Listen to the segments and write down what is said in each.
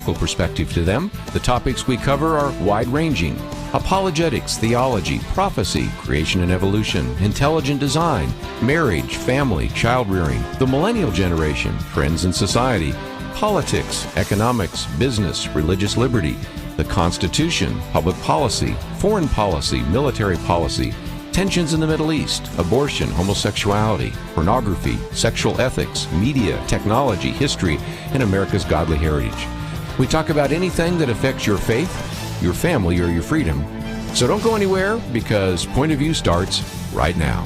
perspective to them. The topics we cover are wide-ranging: apologetics, theology, prophecy, creation and evolution, intelligent design, marriage, family, child-rearing, the millennial generation, trends in society, politics, economics, business, religious liberty, the Constitution, public policy, foreign policy, military policy, tensions in the Middle East, abortion, homosexuality, pornography, sexual ethics, media, technology, history, and America's godly heritage. We talk about anything that affects your faith, your family, or your freedom. So don't go anywhere, because Point of View starts right now.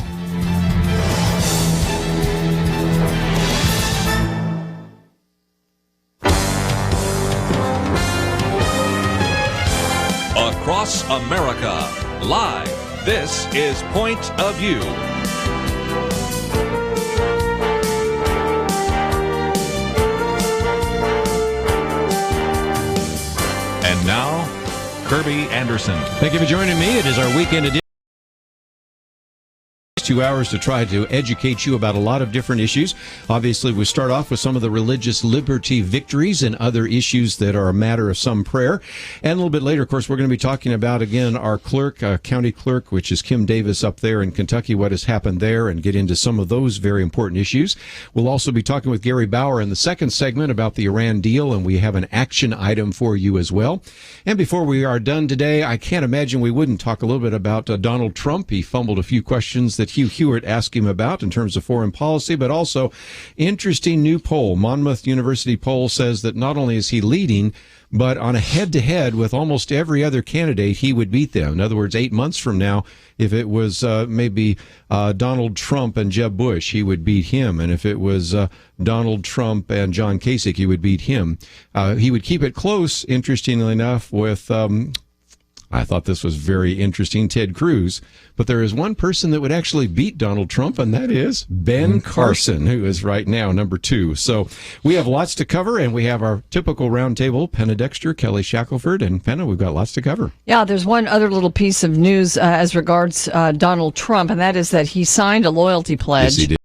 Across America, live, this is Point of View. And now, Kerby Anderson. Thank you for joining me. It is our weekend edition. 2 hours to try to educate you about a lot of different issues. Obviously, we start off with some of the religious liberty victories and other issues that are a matter of some prayer. And a little bit later, of course, we're going to be talking about, again, our clerk, county clerk, which is Kim Davis up there in Kentucky, what has happened there, and get into some of those very important issues. We'll also be talking with Gary Bauer in the second segment about the Iran deal, and we have an action item for you as well. And before we are done today, I can't imagine we wouldn't talk a little bit about Donald Trump. He fumbled a few questions that Hugh Hewitt asked him about in terms of foreign policy, but also interesting new poll. Monmouth University poll says that not only is he leading, but on a head-to-head with almost every other candidate, he would beat them. In other words, 8 months from now, if it was maybe Donald Trump and Jeb Bush, he would beat him. And if it was Donald Trump and John Kasich, he would beat him. He would keep it close, interestingly enough, with I thought this was very interesting, Ted Cruz. But there is one person that would actually beat Donald Trump, and that is Ben Carson, who is right now number 2. So we have lots to cover, and we have our typical roundtable, Penna Dexter, Kelly Shackelford, and Penna, we've got lots to cover. Yeah, there's one other little piece of news as regards Donald Trump, and that is that he signed a loyalty pledge. Yes, he did.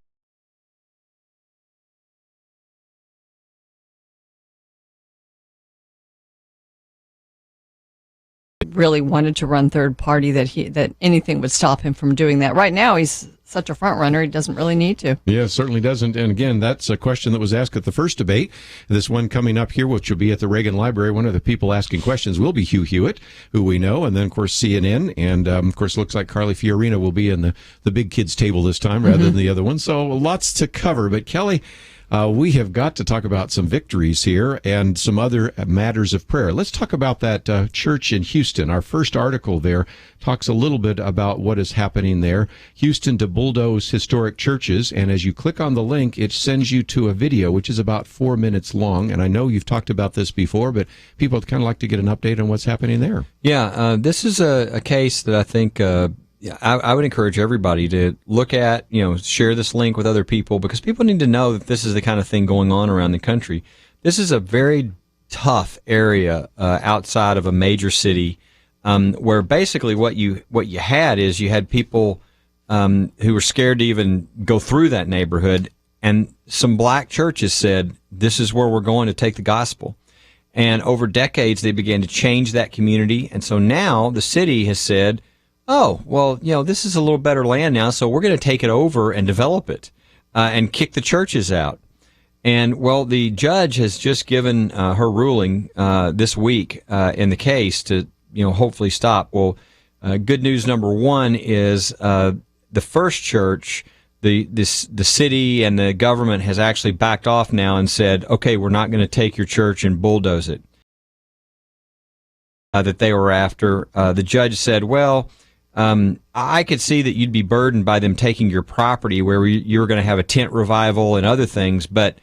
Really wanted to run third party, that anything would stop him from doing that. Right now, he's such a front runner, he doesn't really need to. Yeah, certainly doesn't. And again, that's a question that was asked at the first debate. This one coming up here, which will be at the Reagan Library, one of the people asking questions will be Hugh Hewitt, who we know, and then, of course, CNN. And, of course, looks like Carly Fiorina will be in the big kids table this time rather than the other one. So lots to cover. But, Kelly, we have got to talk about some victories here and some other matters of prayer. Let's talk about that church in Houston. Our first article there talks a little bit about what is happening there. Houston to bulldoze historic churches. And as you click on the link, it sends you to a video, which is about 4 minutes long. And I know you've talked about this before, but people kind of like to get an update on what's happening there. Yeah, this is a case that I think I would encourage everybody to look at, share this link with other people, because people need to know that this is the kind of thing going on around the country. This is a very tough area outside of a major city, where basically what you had is you had people who were scared to even go through that neighborhood, and some black churches said, this is where we're going to take the gospel. And over decades, they began to change that community, and so now the city has said, oh, well, this is a little better land now, so we're going to take it over and develop it and kick the churches out. And, well, the judge has just given her ruling this week in the case to, hopefully stop. Well, good news number one is the first church, the city and the government has actually backed off now and said, okay, we're not going to take your church and bulldoze it. That they were after. The judge said, well, I could see that you'd be burdened by them taking your property where you were going to have a tent revival and other things, but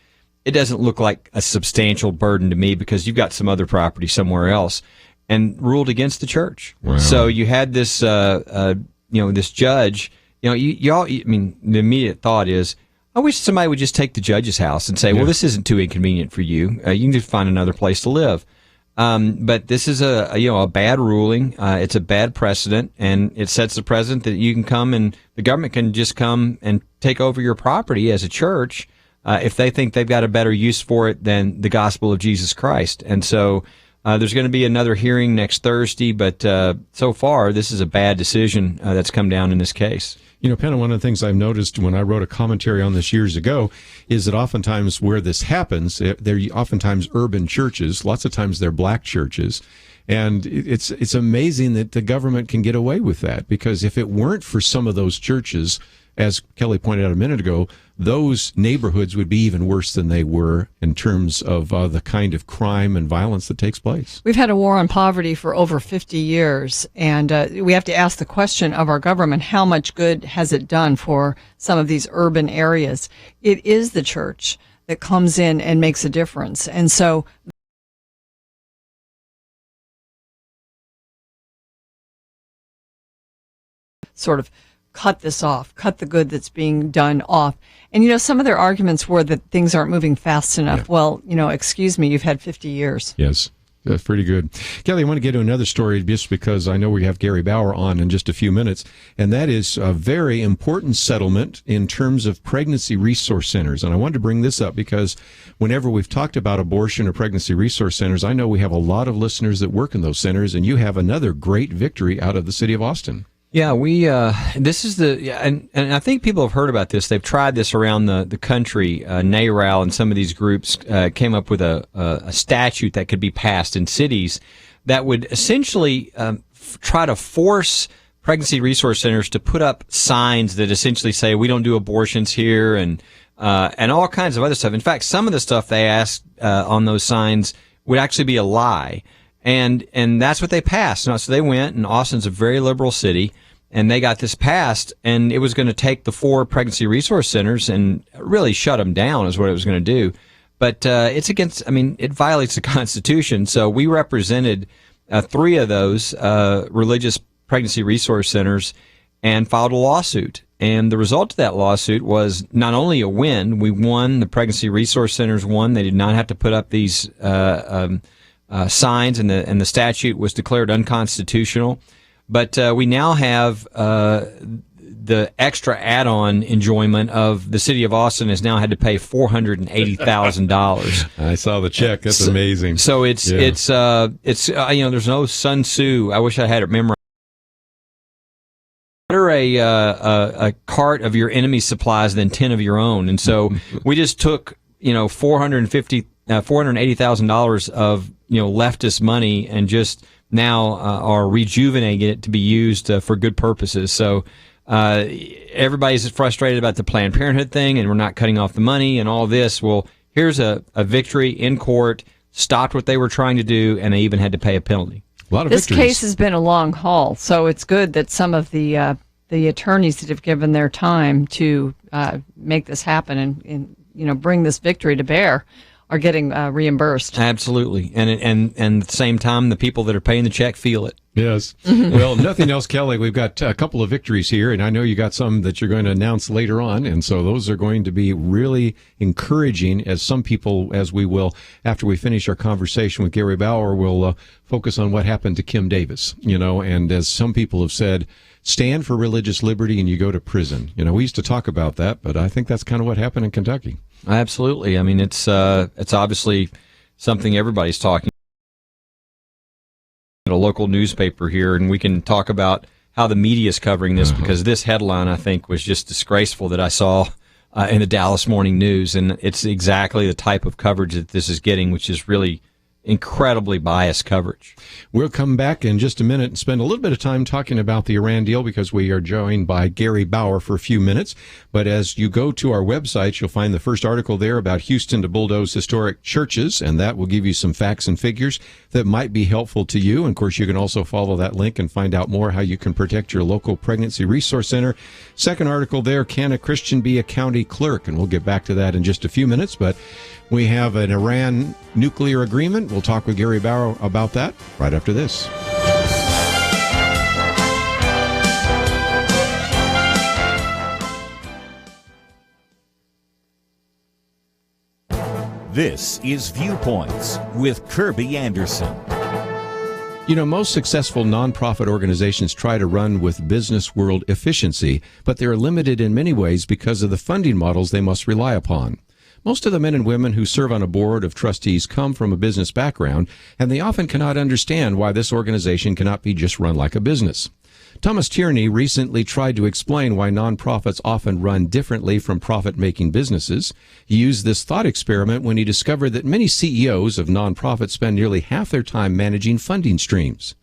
it doesn't look like a substantial burden to me because you've got some other property somewhere else, and ruled against the church. Wow. So you had this, this judge, the immediate thought is, I wish somebody would just take the judge's house and say, well, this isn't too inconvenient for you. You can just find another place to live. But this is a bad ruling. It's a bad precedent, and it sets the precedent that you can come and the government can just come and take over your property as a church if they think they've got a better use for it than the gospel of Jesus Christ. And so there's going to be another hearing next Thursday, but so far this is a bad decision that's come down in this case. You know, Penna, one of the things I've noticed when I wrote a commentary on this years ago is that oftentimes where this happens, they're oftentimes urban churches. Lots of times they're black churches. And it's amazing that the government can get away with that, because if it weren't for some of those churches, as Kelly pointed out a minute ago, those neighborhoods would be even worse than they were in terms of the kind of crime and violence that takes place. We've had a war on poverty for over 50 years, and we have to ask the question of our government, how much good has it done for some of these urban areas? It is the church that comes in and makes a difference. And so sort of cut this off, cut the good that's being done off. And, you know, some of their arguments were that things aren't moving fast enough. Yeah. Well, you know, excuse me, you've had 50 years. Yes. That's pretty good. Kelly, I want to get to another story just because I know we have Gary Bauer on in just a few minutes, and that is a very important settlement in terms of pregnancy resource centers. And I wanted to bring this up because whenever we've talked about abortion or pregnancy resource centers, I know we have a lot of listeners that work in those centers, and you have another great victory out of the city of Austin. Yeah, this is and I think people have heard about this. They've tried this around the country. NARAL and some of these groups came up with a statute that could be passed in cities that would essentially try to force pregnancy resource centers to put up signs that essentially say, we don't do abortions here, and all kinds of other stuff. In fact, some of the stuff they asked on those signs would actually be a lie. And that's what they passed. So they went, and Austin's a very liberal city, and they got this passed, and it was going to take the 4 pregnancy resource centers and really shut them down is what it was going to do. But it violates the Constitution. So we represented 3 of those religious pregnancy resource centers and filed a lawsuit. And the result of that lawsuit was not only a win, we won, the pregnancy resource centers won. They did not have to put up these signs, and the statute was declared unconstitutional. But we now have the extra add-on enjoyment of the city of Austin has now had to pay $480,000. I saw the check. That's amazing. So it's there's no Sun Tzu. I wish I had it memorized. Better a cart of your enemy's supplies than 10 of your own. And so we just took $480,000 of leftist money and just now are rejuvenating it to be used for good purposes. So everybody's frustrated about the Planned Parenthood thing, and we're not cutting off the money and all this. Well, here's a victory in court, stopped what they were trying to do, and they even had to pay a penalty. A lot of this victories. Case has been a long haul, so it's good that some of the attorneys that have given their time to make this happen and bring this victory to bear are getting reimbursed. Absolutely. And at the same time, the people that are paying the check feel it. Yes. Well, nothing else, Kelly. We've got a couple of victories here, and I know you got some that you're going to announce later on, and so those are going to be really encouraging, as some people, as we will, after we finish our conversation with Gary Bauer, will focus on what happened to Kim Davis, and as some people have said, stand for religious liberty and you go to prison. We used to talk about that, but I think that's kind of what happened in Kentucky. Absolutely. I mean, it's obviously something everybody's talking about. A local newspaper here, and we can talk about how the media is covering this, because this headline, I think, was just disgraceful that I saw in the Dallas Morning News, and it's exactly the type of coverage that this is getting, which is really incredibly biased coverage. We'll come back in just a minute and spend a little bit of time talking about the Iran deal, because we are joined by Gary Bauer for a few minutes. But as you go to our website, you'll find the first article there about Houston to bulldoze historic churches, and that will give you some facts and figures that might be helpful to you. And of course, you can also follow that link and find out more how you can protect your local pregnancy resource center. Second article there, can a Christian be a county clerk? And we'll get back to that in just a few minutes. But we have an Iran nuclear agreement. We'll talk with Gary Bauer about that right after this. This is Viewpoints with Kerby Anderson. Most successful nonprofit organizations try to run with business world efficiency, but they're limited in many ways because of the funding models they must rely upon. Most of the men and women who serve on a board of trustees come from a business background, and they often cannot understand why this organization cannot be just run like a business. Thomas Tierney recently tried to explain why nonprofits often run differently from profit-making businesses. He used this thought experiment when he discovered that many CEOs of nonprofits spend nearly half their time managing funding streams.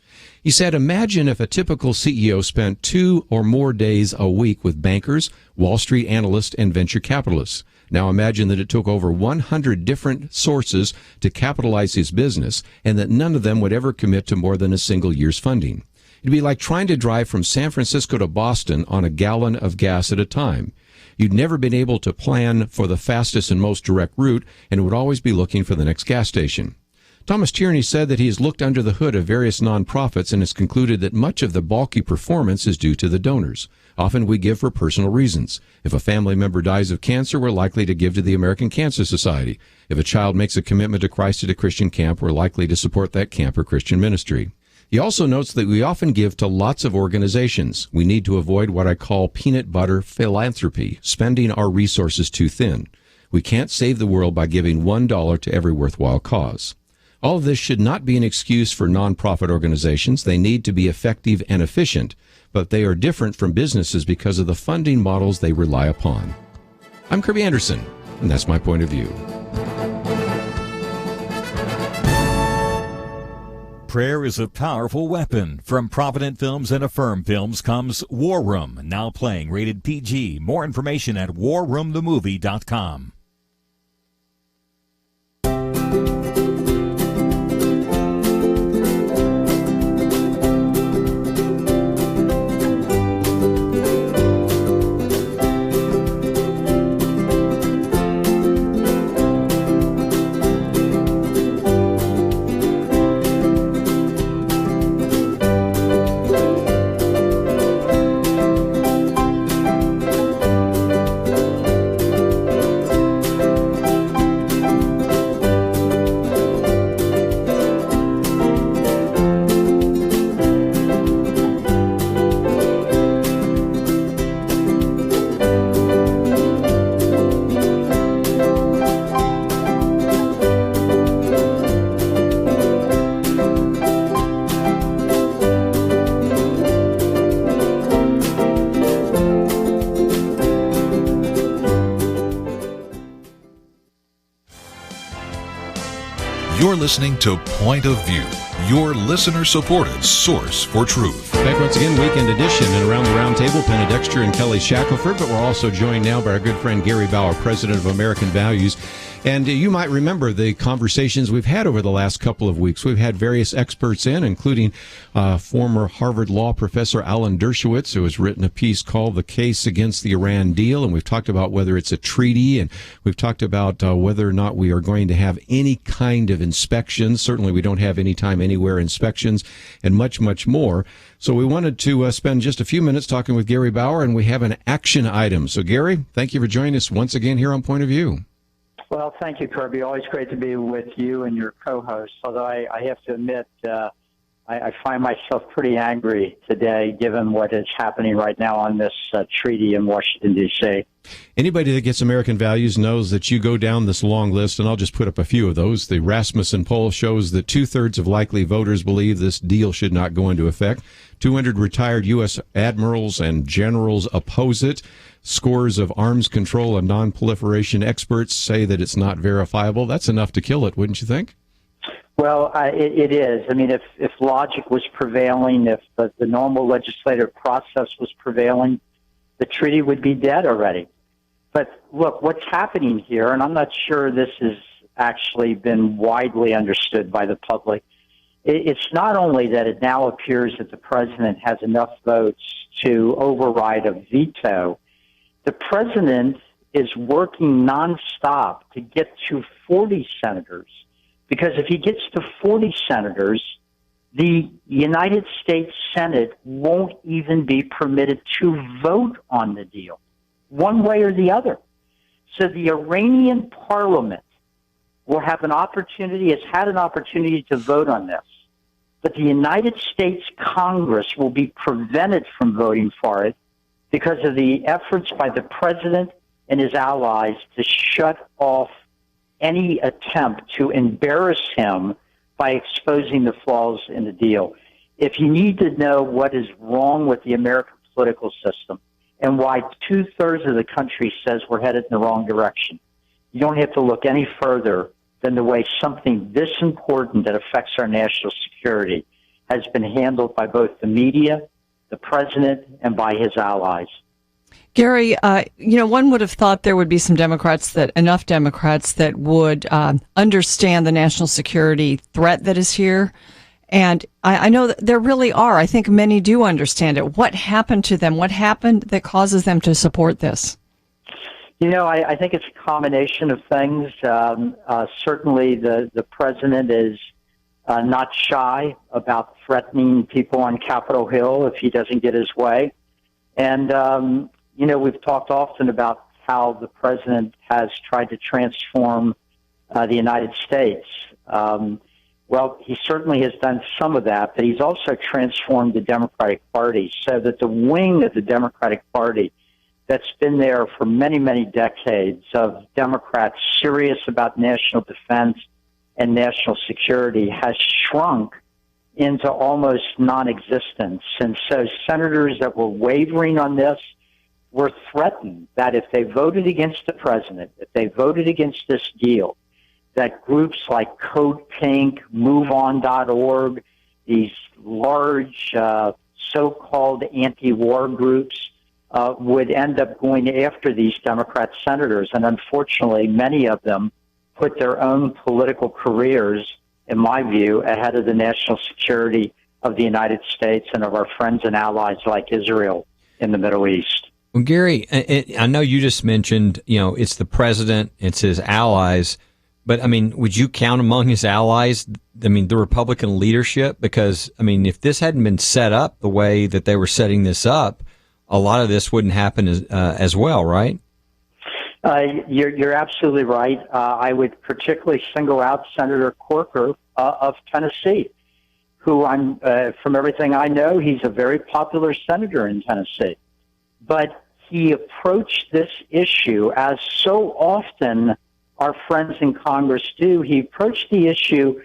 He said, imagine if a typical CEO spent 2 or more days a week with bankers, Wall Street analysts, and venture capitalists. Now imagine that it took over 100 different sources to capitalize his business, and that none of them would ever commit to more than a single year's funding. It'd be like trying to drive from San Francisco to Boston on a gallon of gas at a time. You'd never been able to plan for the fastest and most direct route, and would always be looking for the next gas station. Thomas Tierney said that he has looked under the hood of various nonprofits and has concluded that much of the bulky performance is due to the donors. Often we give for personal reasons. If a family member dies of cancer, we're likely to give to the American Cancer Society. If a child makes a commitment to Christ at a Christian camp, we're likely to support that camp or Christian ministry. He also notes that we often give to lots of organizations. We need to avoid what I call peanut butter philanthropy, spending our resources too thin. We can't save the world by giving $1 to every worthwhile cause. All of this should not be an excuse for nonprofit organizations. They need to be effective and efficient, but they are different from businesses because of the funding models they rely upon. I'm Kerby Anderson, and that's my point of view. Prayer is a powerful weapon. From Provident Films and Affirm Films comes War Room, now playing rated PG. More information at warroomthemovie.com. You're listening to Point of View, your listener-supported source for truth. Back once again, weekend edition, and around the round table, Penna Dexter and Kelly Shackelford, but we're also joined now by our good friend Gary Bauer, president of American Values. And you might remember the conversations we've had over the last couple of weeks. We've had various experts in, including former Harvard Law professor Alan Dershowitz, who has written a piece called The Case Against the Iran Deal. And we've talked about whether it's a treaty, and we've talked about whether or not we are going to have any kind of inspections. Certainly we don't have any time, anywhere inspections, and much, much more. So we wanted to spend just a few minutes talking with Gary Bauer, and we have an action item. So Gary, thank you for joining us once again here on Point of View. Well, thank you, Kerby. Always great to be with you and your co-host. Although I have to admit, I find myself pretty angry today, given what is happening right now on this treaty in Washington, D.C. Anybody that gets American Values knows that you go down this long list, and I'll just put up a few of those. The Rasmussen poll shows that 2/3 of likely voters believe this deal should not go into effect. 200 retired U.S. admirals and generals oppose it. Scores of arms control and non-proliferation experts say that it's not verifiable. That's enough to kill it, wouldn't you think? Well, it is. I mean, if logic was prevailing, if the normal legislative process was prevailing, the treaty would be dead already. But look, what's happening here, and I'm not sure this has actually been widely understood by the public, it's not only that it now appears that the president has enough votes to override a veto. The president is working nonstop to get to 40 senators, because if he gets to 40 senators, the United States Senate won't even be permitted to vote on the deal, one way or the other. So the Iranian parliament will have an opportunity, has had an opportunity to vote on this, but the United States Congress will be prevented from voting for it because of the efforts by the president and his allies to shut off any attempt to embarrass him by exposing the flaws in the deal. If you need to know what is wrong with the American political system and why 2/3 of the country says we're headed in the wrong direction, you don't have to look any further than the way something this important that affects our national security has been handled by both the media, the president, and by his allies. Gary, one would have thought there would be some enough Democrats that would understand the national security threat that is here. And I know that there really are. I think many do understand it. What happened to them? What happened that causes them to support this? I think it's a combination of things. Certainly the president is not shy about threatening people on Capitol Hill if he doesn't get his way. And, we've talked often about how the president has tried to transform the United States. Well, he certainly has done some of that, but he's also transformed the Democratic Party so that the wing of the Democratic Party that's been there for many, many decades of Democrats serious about national defense and national security has shrunk into almost non-existence. And so senators that were wavering on this were threatened that if they voted against the president, if they voted against this deal, that groups like Code Pink, MoveOn.org, these large so-called anti-war groups would end up going after these Democrat senators. And unfortunately, many of them put their own political careers, in my view, ahead of the national security of the United States and of our friends and allies like Israel in the Middle East. Well, Gary, I know you just mentioned, it's the president, it's his allies, but would you count among his allies, the Republican leadership? Because, if this hadn't been set up the way that they were setting this up, a lot of this wouldn't happen as well, right? You're absolutely right. I would particularly single out Senator Corker of Tennessee, who from everything I know, he's a very popular senator in Tennessee. But he approached this issue, as so often our friends in Congress do. He approached the issue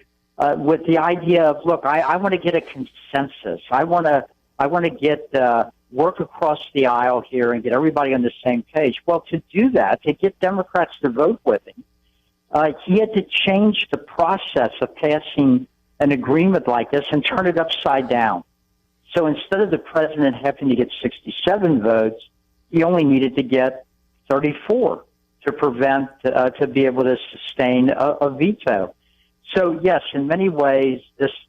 with the idea of, look, I want to get a consensus. I want to get work across the aisle here and get everybody on the same page. Well, to do that, to get Democrats to vote with him, he had to change the process of passing an agreement like this and turn it upside down. So instead of the president having to get 67 votes, he only needed to get 34 to be able to sustain a veto. So yes, in many ways,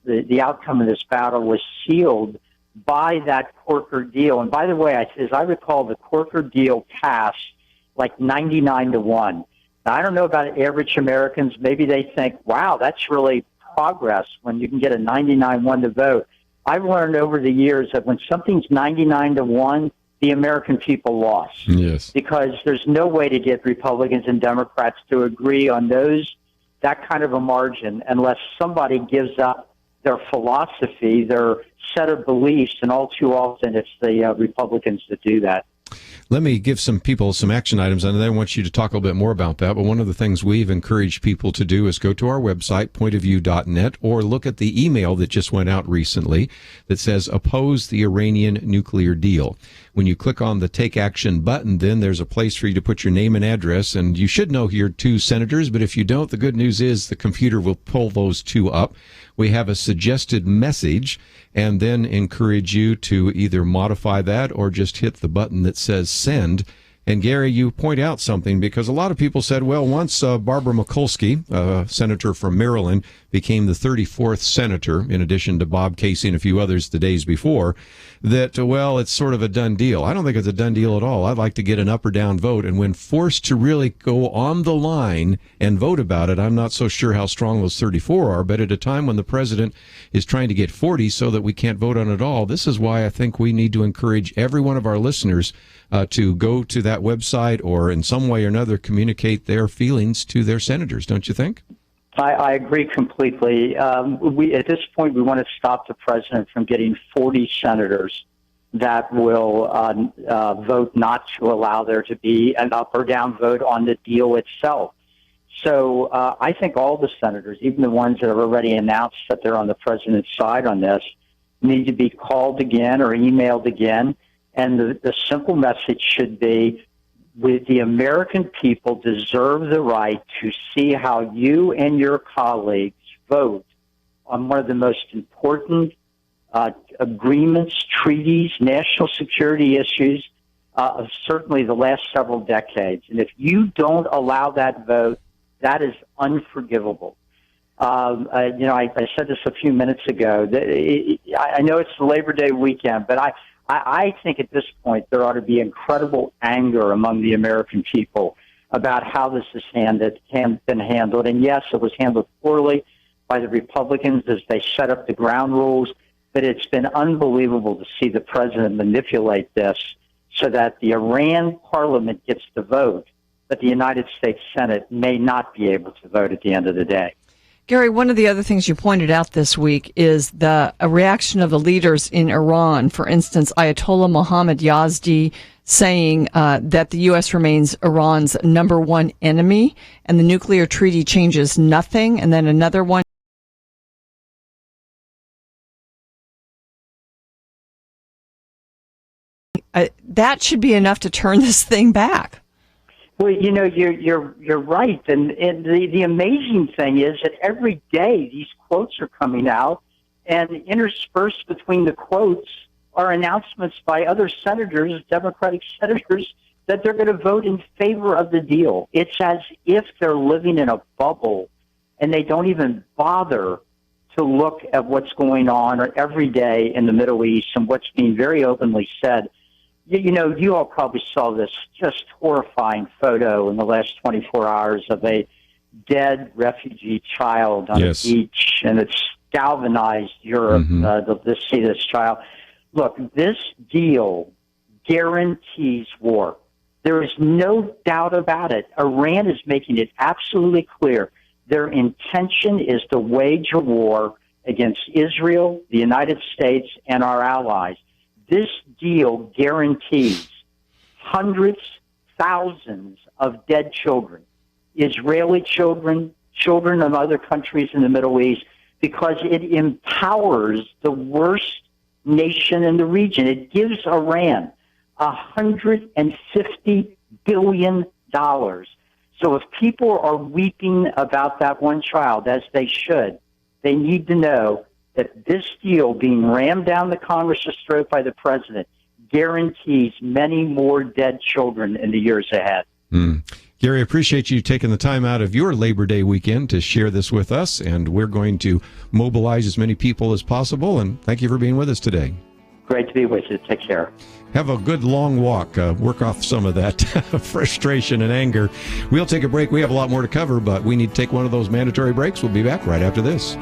the outcome of this battle was sealed by that Corker deal. And by the way, as I recall, the Corker deal passed like 99-1. Now, I don't know about average Americans. Maybe they think, wow, that's really progress when you can get a 99-1 to vote. I've learned over the years that when something's 99-1, the American people lost. Yes. Because there's no way to get Republicans and Democrats to agree on that kind of a margin unless somebody gives up their philosophy, their set of beliefs, and all too often it's the Republicans that do that. Let me give some people some action items, and I want you to talk a little bit more about that. But one of the things we've encouraged people to do is go to our website, pointofview.net, or look at the email that just went out recently that says, oppose the Iranian nuclear deal. When you click on the Take Action button, then there's a place for you to put your name and address, and you should know your two senators, but if you don't, the good news is the computer will pull those two up. We have a suggested message, and then encourage you to either modify that or just hit the button that says send. And Gary, you point out something, because a lot of people said, well, once Barbara Mikulski, senator from Maryland, became the 34th senator, in addition to Bob Casey and a few others the days before, that, well, it's sort of a done deal. I don't think it's a done deal at all. I'd like to get an up or down vote. And when forced to really go on the line and vote about it, I'm not so sure how strong those 34 are. But at a time when the president is trying to get 40 so that we can't vote on it all, this is why I think we need to encourage every one of our listeners to go to that website or in some way or another communicate their feelings to their senators, don't you think? I agree completely. At this point, we want to stop the president from getting 40 senators that will vote not to allow there to be an up or down vote on the deal itself. So I think all the senators, even the ones that have already announced that they're on the president's side on this, need to be called again or emailed again. And the simple message should be, the American people deserve the right to see how you and your colleagues vote on one of the most important agreements, treaties, national security issues of certainly the last several decades. And if you don't allow that vote, that is unforgivable. I said this a few minutes ago. I know it's the Labor Day weekend, but I think at this point there ought to be incredible anger among the American people about how this has been handled. And yes, it was handled poorly by the Republicans as they set up the ground rules, but it's been unbelievable to see the president manipulate this so that the Iran parliament gets to vote, but the United States Senate may not be able to vote at the end of the day. Gary, one of the other things you pointed out this week is a reaction of the leaders in Iran. For instance, Ayatollah Mohammad Yazdi saying that the U.S. remains Iran's number one enemy and the nuclear treaty changes nothing. And then another one. That should be enough to turn this thing back. Well, you're right, and the amazing thing is that every day these quotes are coming out, and interspersed between the quotes are announcements by other senators, Democratic senators, that they're going to vote in favor of the deal. It's as if they're living in a bubble, and they don't even bother to look at what's going on every day in the Middle East and what's being very openly said. You all probably saw this just horrifying photo in the last 24 hours of a dead refugee child on a beach, and it's galvanized Europe to see this child. Look, this deal guarantees war. There is no doubt about it. Iran is making it absolutely clear. Their intention is to wage a war against Israel, the United States, and our allies. This deal guarantees hundreds, thousands of dead children, Israeli children, children of other countries in the Middle East, because it empowers the worst nation in the region. It gives Iran $150 billion. So if people are weeping about that one child, as they should, they need to know that this deal being rammed down the Congress's throat by the president guarantees many more dead children in the years ahead. Gary, appreciate you taking the time out of your Labor Day weekend to share this with us, and we're going to mobilize as many people as possible, and thank you for being with us today. Great to be with you. Take care. Have a good long walk. Work off some of that frustration and anger. We'll take a break. We have a lot more to cover, but we need to take one of those mandatory breaks. We'll be back right after this.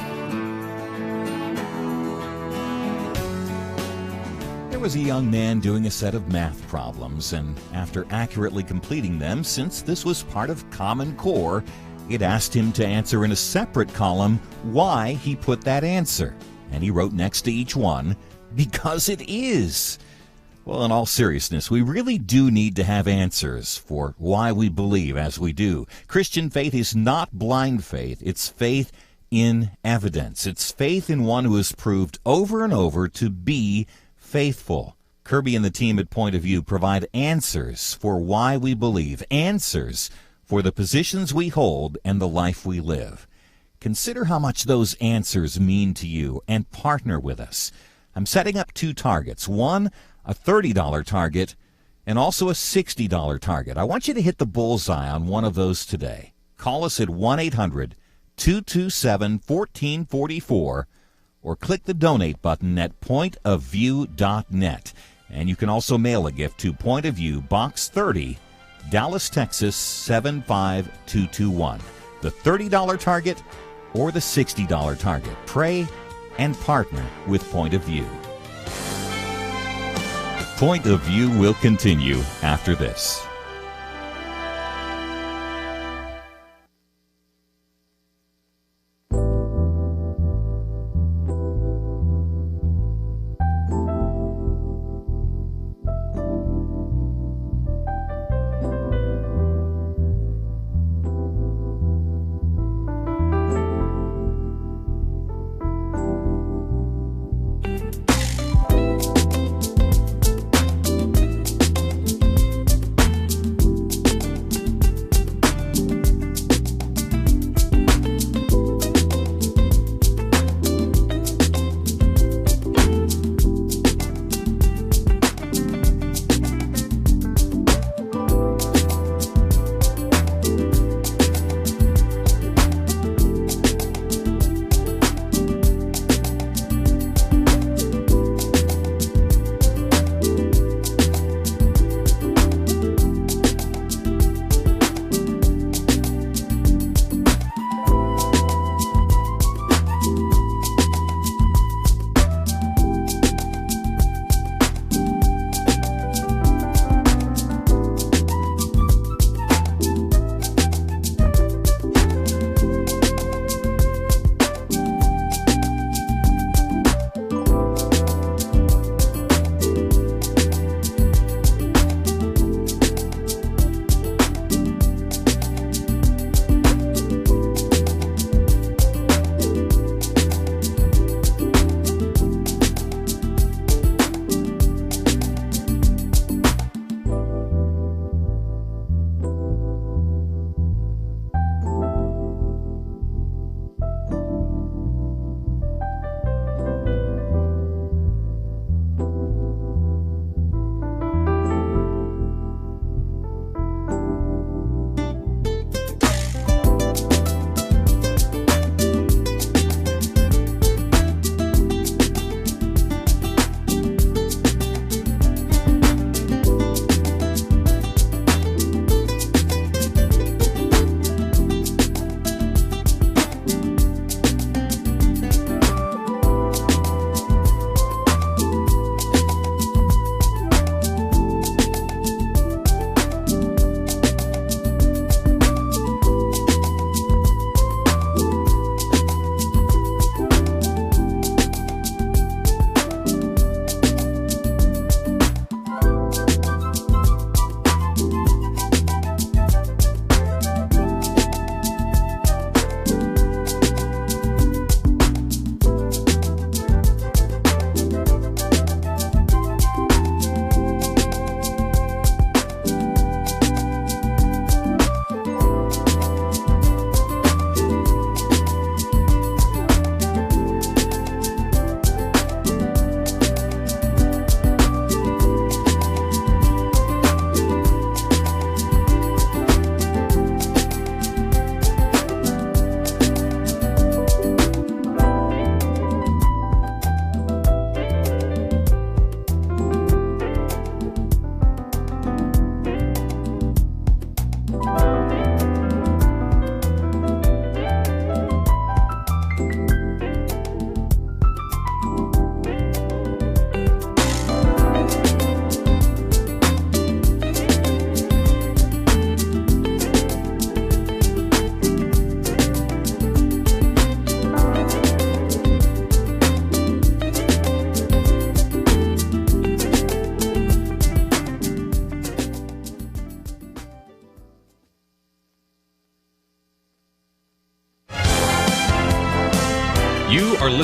There was a young man doing a set of math problems, and after accurately completing them, since this was part of Common Core, it asked him to answer in a separate column why he put that answer. And he wrote next to each one, because it is. Well, in all seriousness, we really do need to have answers for why we believe as we do. Christian faith is not blind faith. It's faith in evidence. It's faith in one who has proved over and over to be faithful. Kerby and the team at Point of View provide answers for why we believe, answers for the positions we hold and the life we live. Consider how much those answers mean to you and partner with us. I'm setting up two targets, one a $30 target and also a $60 target. I want you to hit the bullseye on one of those today. Call us at 1-800-227-1444 or click the donate button at pointofview.net. And you can also mail a gift to Point of View, Box 30, Dallas, Texas 75221. The $30 target or the $60 target. Pray and partner with Point of View. Point of View will continue after this.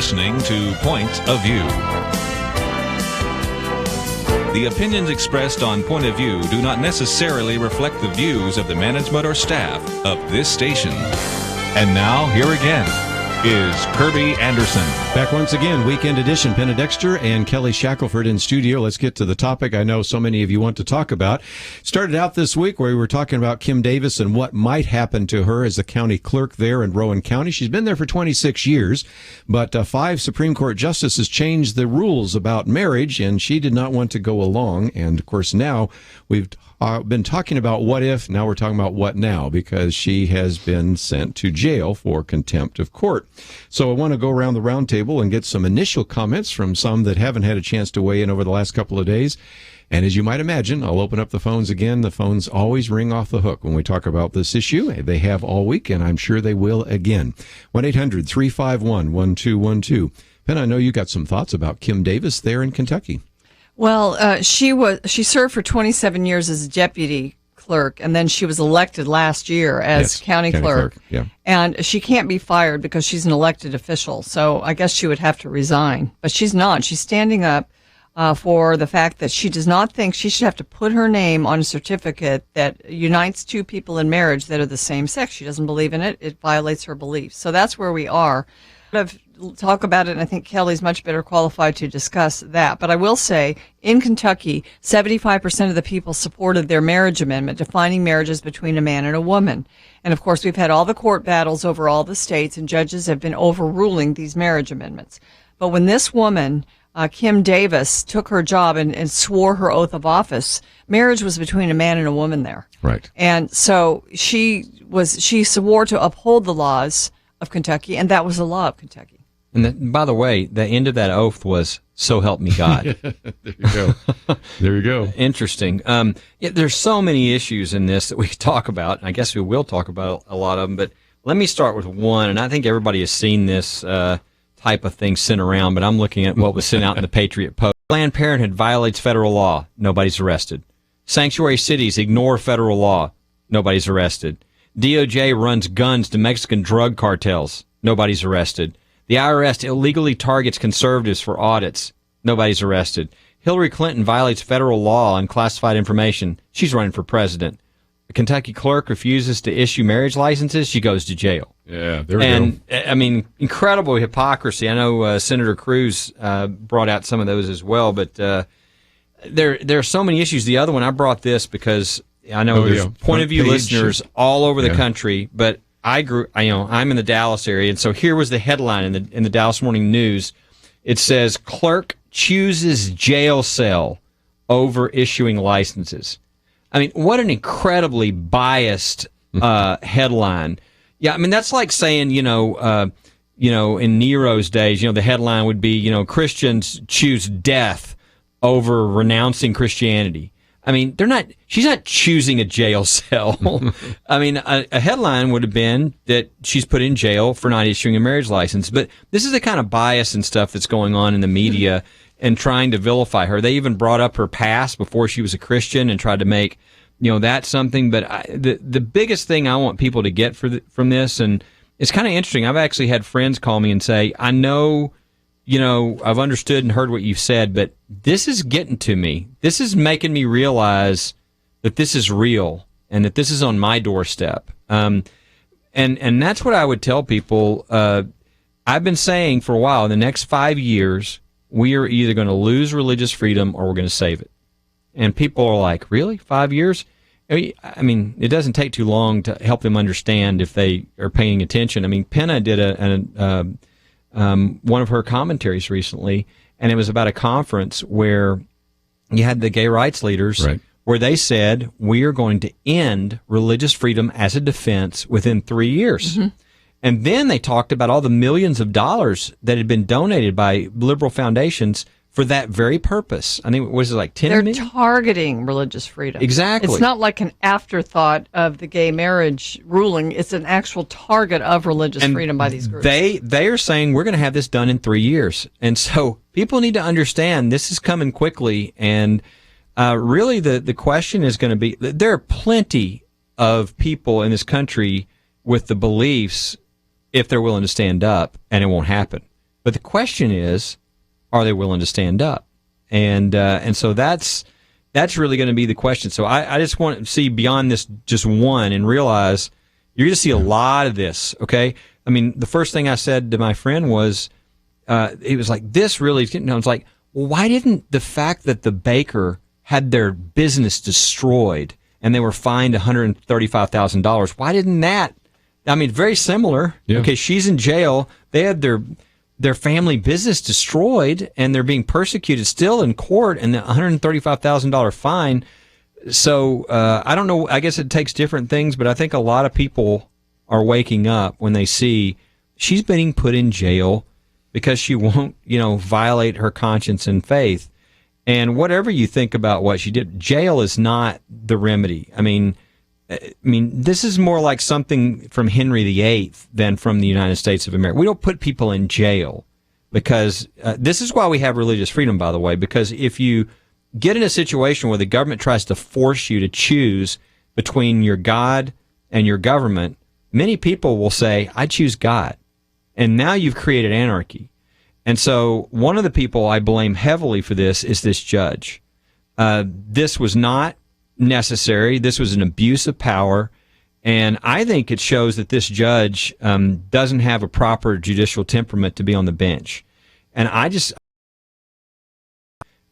listening to Point of View. The opinions expressed on Point of View do not necessarily reflect the views of the management or staff of this station. And now, here again is Kerby Anderson. Back once again, weekend edition. Penna Dexter and Kelly Shackelford in studio. Let's get to the topic I know so many of you want to talk about. Started out this week where we were talking about Kim Davis and what might happen to her as the county clerk there in Rowan County. She's been there for 26 years, but 5 Supreme Court justices changed the rules about marriage, and she did not want to go along. And, of course, now we've been talking about what if. Now we're talking about what now, because she has been sent to jail for contempt of court. So I want to go around the round table and get some initial comments from some that haven't had a chance to weigh in over the last couple of days. And as you might imagine, I'll open up the phones again. The phones always ring off the hook when we talk about this issue. They have all week, and I'm sure they will again. 1-800-351-1212. Penn, I know you got some thoughts about Kim Davis there in Kentucky. Well, she served for 27 years as a deputy clerk, and then she was elected last year as county clerk. Yeah. And she can't be fired because she's an elected official. So I guess she would have to resign. But she's not. She's standing up for the fact that she does not think she should have to put her name on a certificate that unites 2 people in marriage that are the same sex. She doesn't believe in it. It violates her beliefs. So that's where we are. I've talk about it, and I think Kelly's much better qualified to discuss that. But I will say, in Kentucky, 75% of the people supported their marriage amendment, defining marriages between a man and a woman. And of course, we've had all the court battles over all the states, and judges have been overruling these marriage amendments. But when this woman, Kim Davis, took her job and swore her oath of office, marriage was between a man and a woman there. Right. And so she swore to uphold the laws of Kentucky, and that was the law of Kentucky. And by the way, the end of that oath was, "So help me God." There you go. There you go. Interesting. There's so many issues in this that we could talk about, and I guess we will talk about a lot of them, but let me start with one, and I think everybody has seen this type of thing sent around, but I'm looking at what was sent out in the Patriot Post. Planned Parenthood violates federal law. Nobody's arrested. Sanctuary cities ignore federal law. Nobody's arrested. DOJ runs guns to Mexican drug cartels. Nobody's arrested. The IRS illegally targets conservatives for audits. Nobody's arrested. Hillary Clinton violates federal law on classified information. She's running for president. The Kentucky clerk refuses to issue marriage licenses. She goes to jail. Yeah, there we go. I mean, incredible hypocrisy. I know Senator Cruz brought out some of those as well, but there are so many issues. The other one, I brought this because I know there's point of view listeners all over the country, but I'm in the Dallas area, and so here was the headline in the Dallas Morning News. It says, "Clerk chooses jail cell over issuing licenses." I mean, what an incredibly biased headline. Yeah, I mean, that's like saying, in Nero's days, the headline would be, Christians choose death over renouncing Christianity. I mean, she's not choosing a jail cell. I mean, a headline would have been that she's put in jail for not issuing a marriage license. But this is the kind of bias and stuff that's going on in the media and trying to vilify her. They even brought up her past before she was a Christian and tried to make, that something. But the biggest thing I want people to get from this, and it's kind of interesting. I've actually had friends call me and say, I know, I've understood and heard what you've said, but this is getting to me. This is making me realize that this is real and that this is on my doorstep. And that's what I would tell people. I've been saying for a while, in the next 5 years, we are either going to lose religious freedom or we're going to save it. And people are like, really? 5 years? I mean, it doesn't take too long to help them understand if they are paying attention. I mean, Penna did one of her commentaries recently, and it was about a conference where you had the gay rights leaders, right, where they said, we are going to end religious freedom as a defense within 3 years. Mm-hmm. And then they talked about all the millions of dollars that had been donated by liberal foundations for that very purpose. I think, was it like 10 million? They're targeting religious freedom. Exactly. It's not like an afterthought of the gay marriage ruling. It's an actual target of religious freedom by these groups. They are saying we're going to have this done in 3 years. And so people need to understand this is coming quickly. And really the question is going to be, there are plenty of people in this country with the beliefs if they're willing to stand up, and it won't happen. But the question is, are they willing to stand up? And so that's really going to be the question. So I just want to see beyond this just one and realize you're going to see a lot of this, okay? I mean, the first thing I said to my friend was, it was like, this really, I was like, well, why didn't the fact that the baker had their business destroyed and they were fined $135,000, why didn't that? I mean, very similar. Yeah. Okay, she's in jail. They had their family business destroyed and they're being persecuted still in court, and the $135,000 fine. So I don't know. I guess it takes different things, but I think a lot of people are waking up when they see she's being put in jail because she won't, violate her conscience and faith. And whatever you think about what she did, jail is not the remedy. I mean, this is more like something from Henry VIII than from the United States of America. We don't put people in jail because this is why we have religious freedom, by the way, because if you get in a situation where the government tries to force you to choose between your God and your government, many people will say, I choose God. And now you've created anarchy. And so one of the people I blame heavily for this is this judge. This was not necessary. This was an abuse of power. And I think it shows that this judge doesn't have a proper judicial temperament to be on the bench. And I just,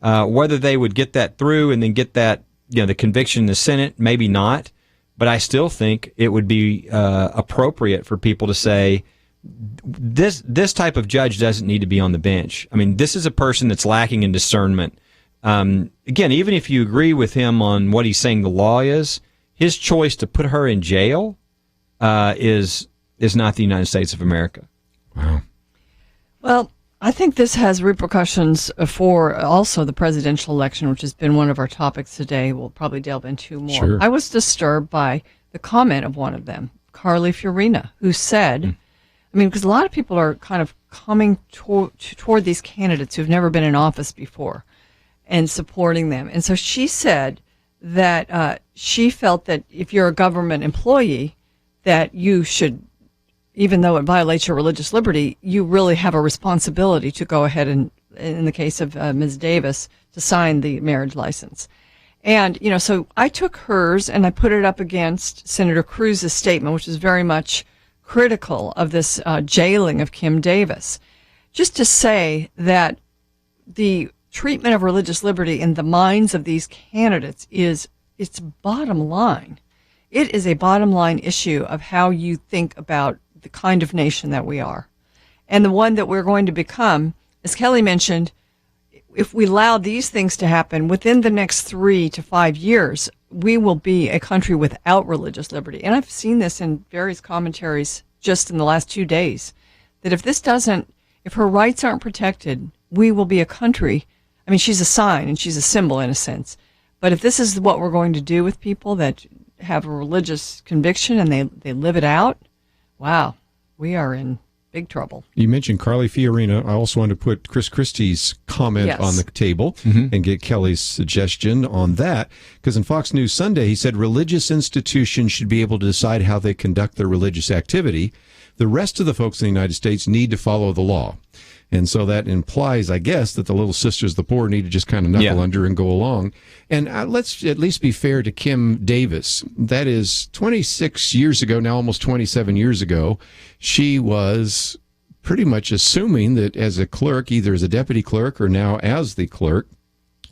whether they would get that through and then get that, the conviction in the Senate, maybe not. But I still think it would be appropriate for people to say, this type of judge doesn't need to be on the bench. I mean, this is a person that's lacking in discernment. Again, even if you agree with him on what he's saying the law is, his choice to put her in jail is not the United States of America. Wow. Well, I think this has repercussions for also the presidential election, which has been one of our topics today. We'll probably delve into more. Sure. I was disturbed by the comment of one of them, Carly Fiorina, who said, because a lot of people are kind of coming toward these candidates who've never been in office before and supporting them. And so she said that she felt that if you're a government employee, that you should, even though it violates your religious liberty, you really have a responsibility to go ahead and, in the case of Ms. Davis, to sign the marriage license. And, so I took hers and I put it up against Senator Cruz's statement, which is very much critical of this jailing of Kim Davis, just to say that the treatment of religious liberty in the minds of these candidates it's bottom line. It is a bottom line issue of how you think about the kind of nation that we are. And the one that we're going to become, as Kelly mentioned, if we allow these things to happen within the next 3 to 5 years, we will be a country without religious liberty. And I've seen this in various commentaries just in the last 2 days, that if her rights aren't protected, we will be a country. I mean, she's a sign and she's a symbol in a sense. But if this is what we're going to do with people that have a religious conviction and they live it out, wow, we are in big trouble. You mentioned Carly Fiorina. I also want to put Chris Christie's comment on the table and get Kelly's suggestion on that. Because in Fox News Sunday, he said religious institutions should be able to decide how they conduct their religious activity. The rest of the folks in the United States need to follow the law. And so that implies, I guess, that the little sisters, the poor, need to just kind of knuckle under and go along. And let's at least be fair to Kim Davis. That is 26 years ago, now almost 27 years ago, she was pretty much assuming that as a clerk, either as a deputy clerk or now as the clerk,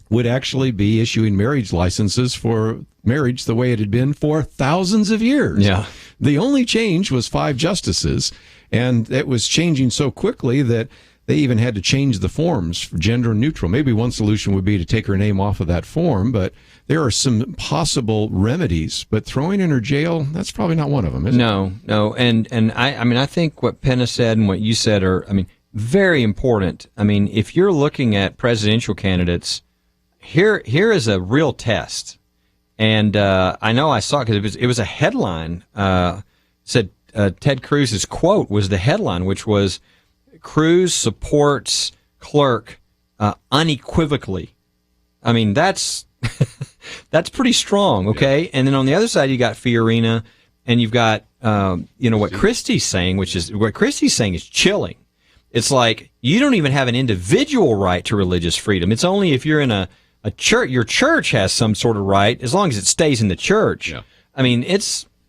would actually be issuing marriage licenses for marriage the way it had been for thousands of years. Yeah. The only change was 5 justices, and it was changing so quickly that they even had to change the forms for gender neutral. Maybe one solution would be to take her name off of that form, but there are some possible remedies. But throwing in her jail, that's probably not one of them, is it? No. And I think what Penna said and what you said are, very important. If you're looking at presidential candidates, here is a real test. And I know I saw it because it was a headline. Said Ted Cruz's quote was the headline, which was, Cruz supports clerk unequivocally. That's that's pretty strong, okay? Yeah. And then on the other side, you got Fiorina, and you've got what Christie's saying, what Christie's saying is chilling. it's like you don't even have an individual right to religious freedom. It's only if you're in a church, your church has some sort of right, as long as it stays in the church. Yeah. I mean,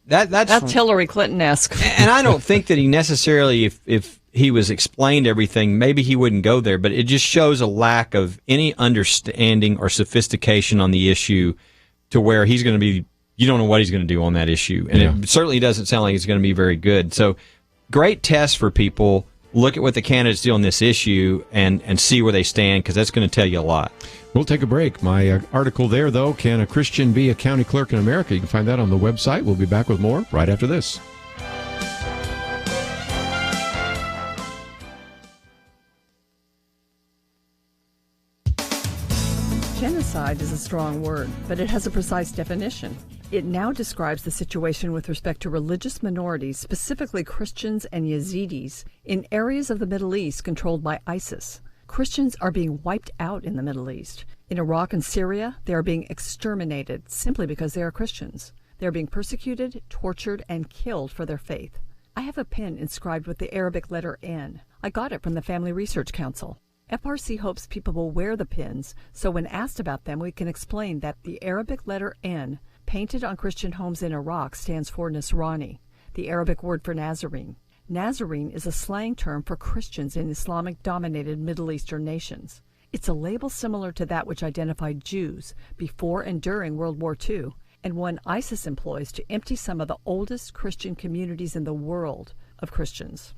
that's Hillary Clinton-esque. And I don't think that he necessarily, if he was explained everything, maybe he wouldn't go there, but it just shows a lack of any understanding or sophistication on the issue to where he's going to be, you don't know what he's going to do on that issue. And it certainly doesn't sound like it's going to be very good. So great test for people. Look at what the candidates do on this issue and see where they stand, because that's going to tell you a lot. We'll take a break. My article there, though, Can a Christian Be a County Clerk in America? You can find that on the website. We'll be back with more right after this. Genocide is a strong word, but it has a precise definition. It now describes the situation with respect to religious minorities, specifically Christians and Yazidis, in areas of the Middle East controlled by ISIS. Christians are being wiped out in the Middle East. In Iraq and Syria, they are being exterminated simply because they are Christians. They are being persecuted, tortured, and killed for their faith. I have a pin inscribed with the Arabic letter N. I got it from the Family Research Council. FRC hopes people will wear the pins, so when asked about them, we can explain that the Arabic letter N, painted on Christian homes in Iraq, stands for Nasrani, the Arabic word for Nazarene. Nazarene is a slang term for Christians in Islamic-dominated Middle Eastern nations. It's a label similar to that which identified Jews before and during World War II, and one ISIS employs to empty some of the oldest Christian communities in the world of Christians.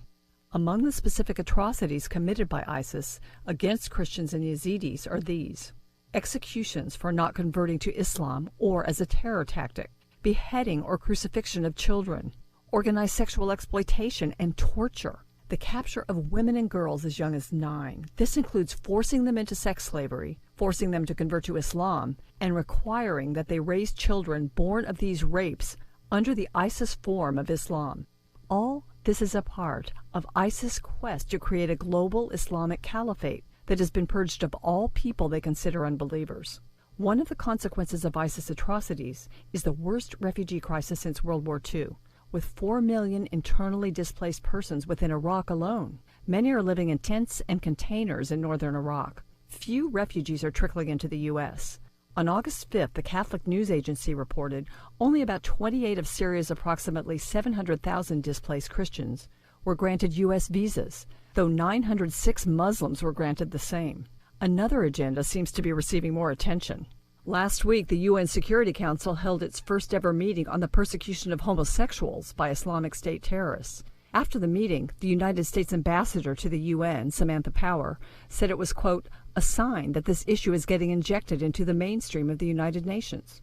Among the specific atrocities committed by ISIS against Christians and Yazidis are these: executions for not converting to Islam or as a terror tactic, beheading or crucifixion of children, organized sexual exploitation and torture, the capture of women and girls as young as 9. This includes forcing them into sex slavery, forcing them to convert to Islam, and requiring that they raise children born of these rapes under the ISIS form of Islam. All this is a part of ISIS' quest to create a global Islamic caliphate that has been purged of all people they consider unbelievers. One of the consequences of ISIS atrocities is the worst refugee crisis since World War II, with 4 million internally displaced persons within Iraq alone. Many are living in tents and containers in northern Iraq. Few refugees are trickling into the U.S. On August 5th, the Catholic News Agency reported only about 28 of Syria's approximately 700,000 displaced Christians were granted U.S. visas, though 906 Muslims were granted the same. Another agenda seems to be receiving more attention. Last week, the UN Security Council held its first ever meeting on the persecution of homosexuals by Islamic State terrorists. After the meeting, the United States ambassador to the UN, Samantha Power, said it was, quote, a sign that this issue is getting injected into the mainstream of the United Nations.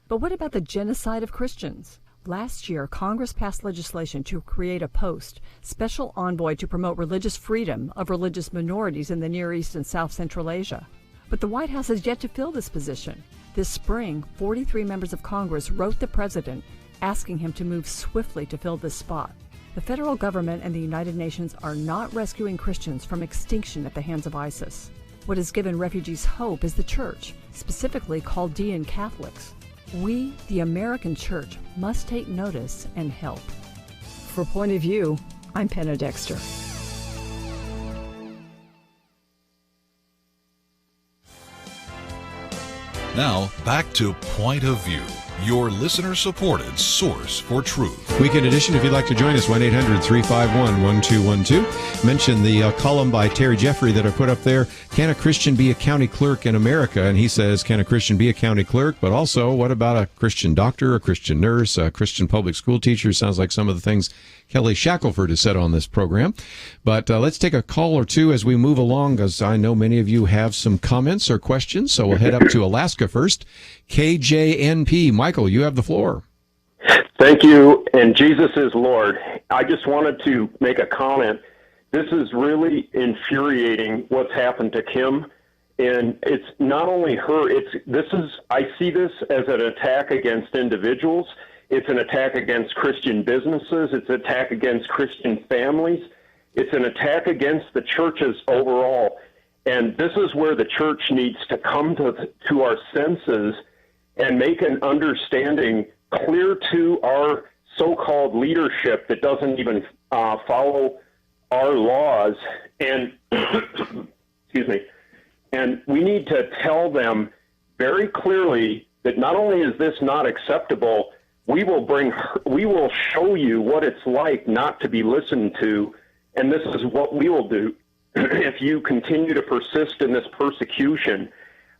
But what about the genocide of Christians? Last year, Congress passed legislation to create a post, special envoy to promote religious freedom of religious minorities in the Near East and South Central Asia. But the White House has yet to fill this position. This spring, 43 members of Congress wrote the president asking him to move swiftly to fill this spot. The federal government and the United Nations are not rescuing Christians from extinction at the hands of ISIS. What has given refugees hope is the church, specifically Chaldean Catholics. We, the American church, must take notice and help. For Point of View, I'm Penna Dexter. Now, back to Point of View, your listener-supported source for truth. Weekend edition, if you'd like to join us, 1-800-351-1212. Mention the column by Terry Jeffrey that I put up there, Can a Christian Be a County Clerk in America? And he says, can a Christian be a county clerk? But also, what about a Christian doctor, a Christian nurse, a Christian public school teacher? Sounds like some of the things Kelly Shackelford has said on this program. But let's take a call or two as we move along, because I know many of you have some comments or questions. So we'll head up to Alaska first. KJNP. Michael, you have the floor. Thank you, and Jesus is Lord. I just wanted to make a comment. This is really infuriating what's happened to Kim, and it's not only her. I see this as an attack against individuals. It's an attack against Christian businesses. It's an attack against Christian families. It's an attack against the churches overall. And this is where the church needs to come to our senses and make an understanding clear to our so-called leadership that doesn't even follow our laws and, excuse me, and we need to tell them very clearly that not only is this not acceptable, we will show you what it's like not to be listened to, and this is what we will do if you continue to persist in this persecution.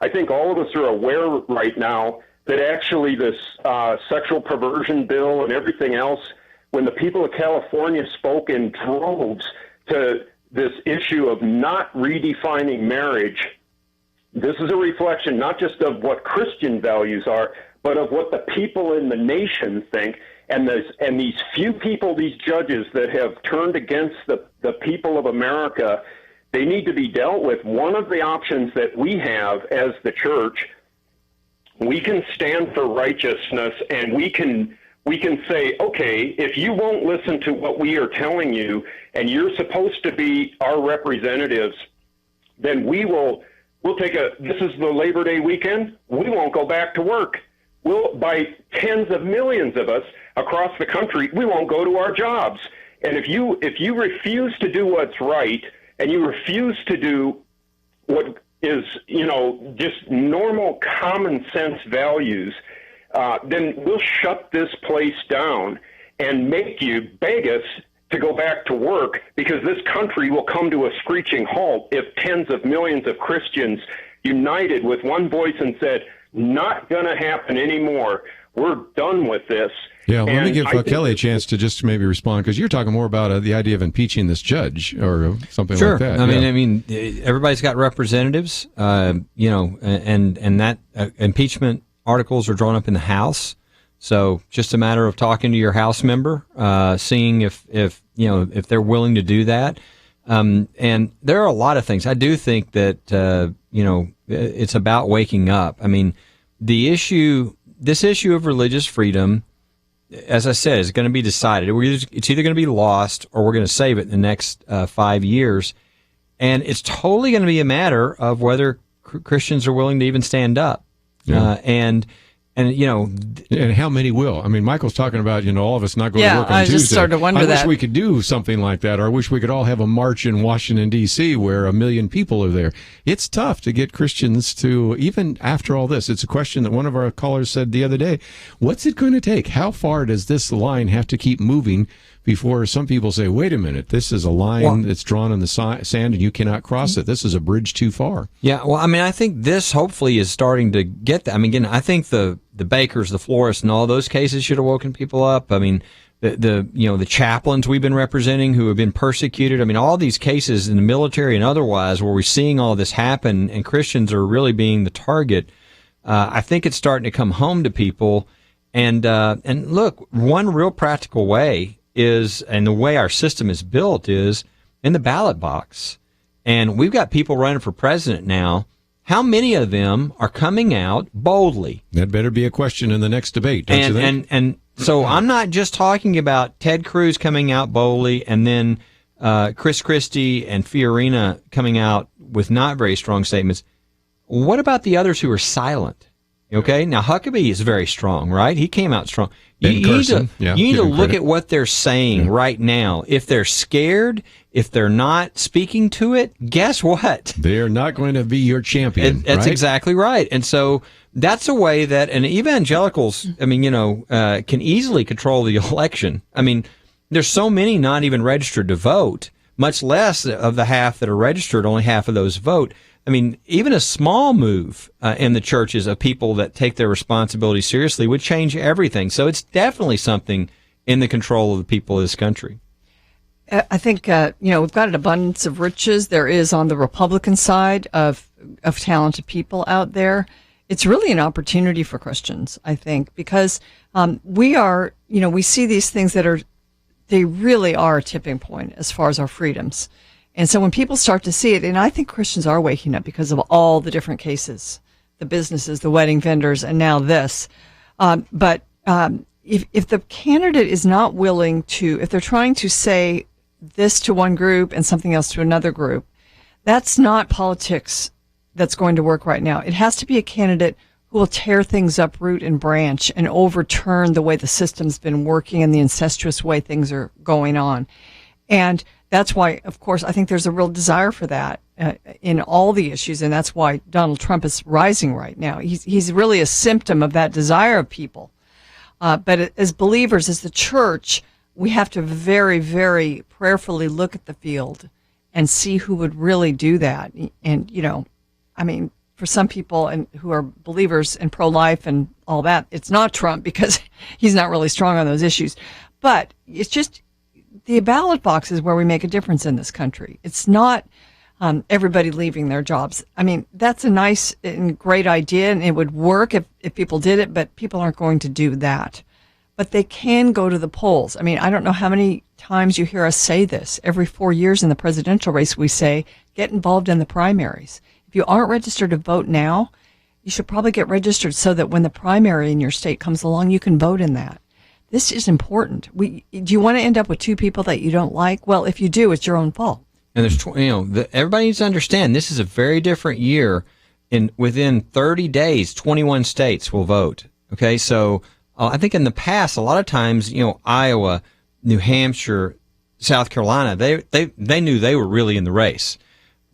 I think all of us are aware right now that actually this sexual perversion bill and everything else, when the people of California spoke in droves to this issue of not redefining marriage, this is a reflection not just of what Christian values are, but of what the people in the nation think. And these few people, these judges that have turned against the people of America, they need to be dealt with. One of the options that we have as the church, we can stand for righteousness, and we can say, okay, if you won't listen to what we are telling you, and you're supposed to be our representatives, then we'll take this is the Labor Day weekend, we won't go back to work. By tens of millions of us across the country, we won't go to our jobs. And if you refuse to do what's right, and you refuse to do what is, just normal common sense values, then we'll shut this place down and make you beg us to go back to work, because this country will come to a screeching halt if tens of millions of Christians united with one voice and said, not going to happen anymore. We're done with this. Yeah, let me give Kelly a chance to just maybe respond, because you're talking more about the idea of impeaching this judge or something like that. I mean, everybody's got representatives, and that impeachment articles are drawn up in the House. So just a matter of talking to your House member, seeing if they're willing to do that. And there are a lot of things. I do think that it's about waking up. I mean, this issue of religious freedom, as I said, is going to be decided. It's either going to be lost or we're going to save it in the next 5 years. And it's totally going to be a matter of whether Christians are willing to even stand up. Yeah. And how many will? I mean, Michael's talking about, all of us not going to work on Tuesday. I just started to wonder that. I wish we could do something like that, or I wish we could all have a march in Washington, D.C., where 1 million people are there. It's tough to get Christians to, even after all this, it's a question that one of our callers said the other day, what's it going to take? How far does this line have to keep moving before some people say, wait a minute, this is a line that's drawn in the sand and you cannot cross it. This is a bridge too far. Yeah, well, I mean, I think this hopefully is starting to get that. I mean, again, I think the bakers, the florists, and all those cases should have woken people up. I mean, the chaplains we've been representing who have been persecuted. I mean, all these cases in the military and otherwise where we're seeing all this happen and Christians are really being the target. I think it's starting to come home to people. And look, one real practical way is, and the way our system is built is in the ballot box. And we've got people running for president now. How many of them are coming out boldly? That better be a question in the next debate, don't you think? And so I'm not just talking about Ted Cruz coming out boldly and then Chris Christie and Fiorina coming out with not very strong statements. What about the others who are silent? Okay, now Huckabee is very strong, right? He came out strong. You need to look at what they're saying right now. If they're scared, if they're not speaking to it, guess what? They're not going to be your champion. That's exactly right. And so that's a way that, and evangelicals, I mean, can easily control the election. I mean, there's so many not even registered to vote, much less of the half that are registered, only half of those vote. I mean, even a small move in the churches of people that take their responsibility seriously would change everything. So it's definitely something in the control of the people of this country. I think, we've got an abundance of riches. There is on the Republican side of talented people out there. It's really an opportunity for Christians, I think, because we see these things they really are a tipping point as far as our freedoms. And so when people start to see it, and I think Christians are waking up because of all the different cases, the businesses, the wedding vendors, and now this. But if the candidate is not willing to, if they're trying to say this to one group and something else to another group, that's not politics that's going to work right now. It has to be a candidate who will tear things up root and branch and overturn the way the system's been working and the incestuous way things are going on. And that's why, of course, I think there's a real desire for that in all the issues, and that's why Donald Trump is rising right now. He's really a symptom of that desire of people. But as believers, as the church, we have to very, very prayerfully look at the field and see who would really do that. And, for some people and who are believers and pro-life and all that, it's not Trump because he's not really strong on those issues. But it's just the ballot box is where we make a difference in this country. It's not everybody leaving their jobs. I mean, that's a nice and great idea, and it would work if people did it, but people aren't going to do that. But they can go to the polls. I mean, I don't know how many times you hear us say this. Every 4 years in the presidential race, we say, get involved in the primaries. If you aren't registered to vote now, you should probably get registered so that when the primary in your state comes along, you can vote in that. This is important. Do you want to end up with two people that you don't like? Well, if you do, it's your own fault. And there's, everybody needs to understand this is a very different year. Within 30 days, 21 states will vote. Okay, so I think in the past, a lot of times, Iowa, New Hampshire, South Carolina, they knew they were really in the race.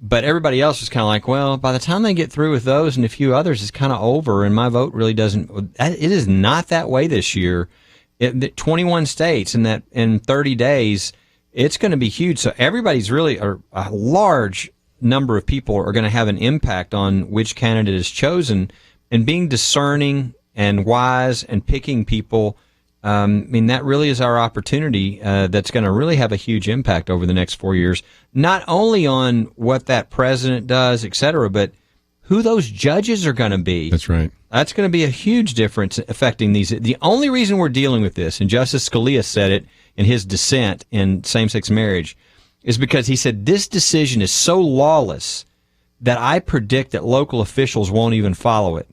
But everybody else was kind of like, well, by the time they get through with those and a few others, it's kind of over, and my vote really doesn't. It is not that way this year. 21 states in 30 days, it's going to be huge. So everybody's really, a large number of people are going to have an impact on which candidate is chosen, and being discerning and wise and picking people. That really is our opportunity. That's going to really have a huge impact over the next 4 years, not only on what that president does, et cetera, but who those judges are going to be. That's right. That's going to be a huge difference affecting these. The only reason we're dealing with this, and Justice Scalia said it in his dissent in same-sex marriage, is because he said this decision is so lawless that I predict that local officials won't even follow it.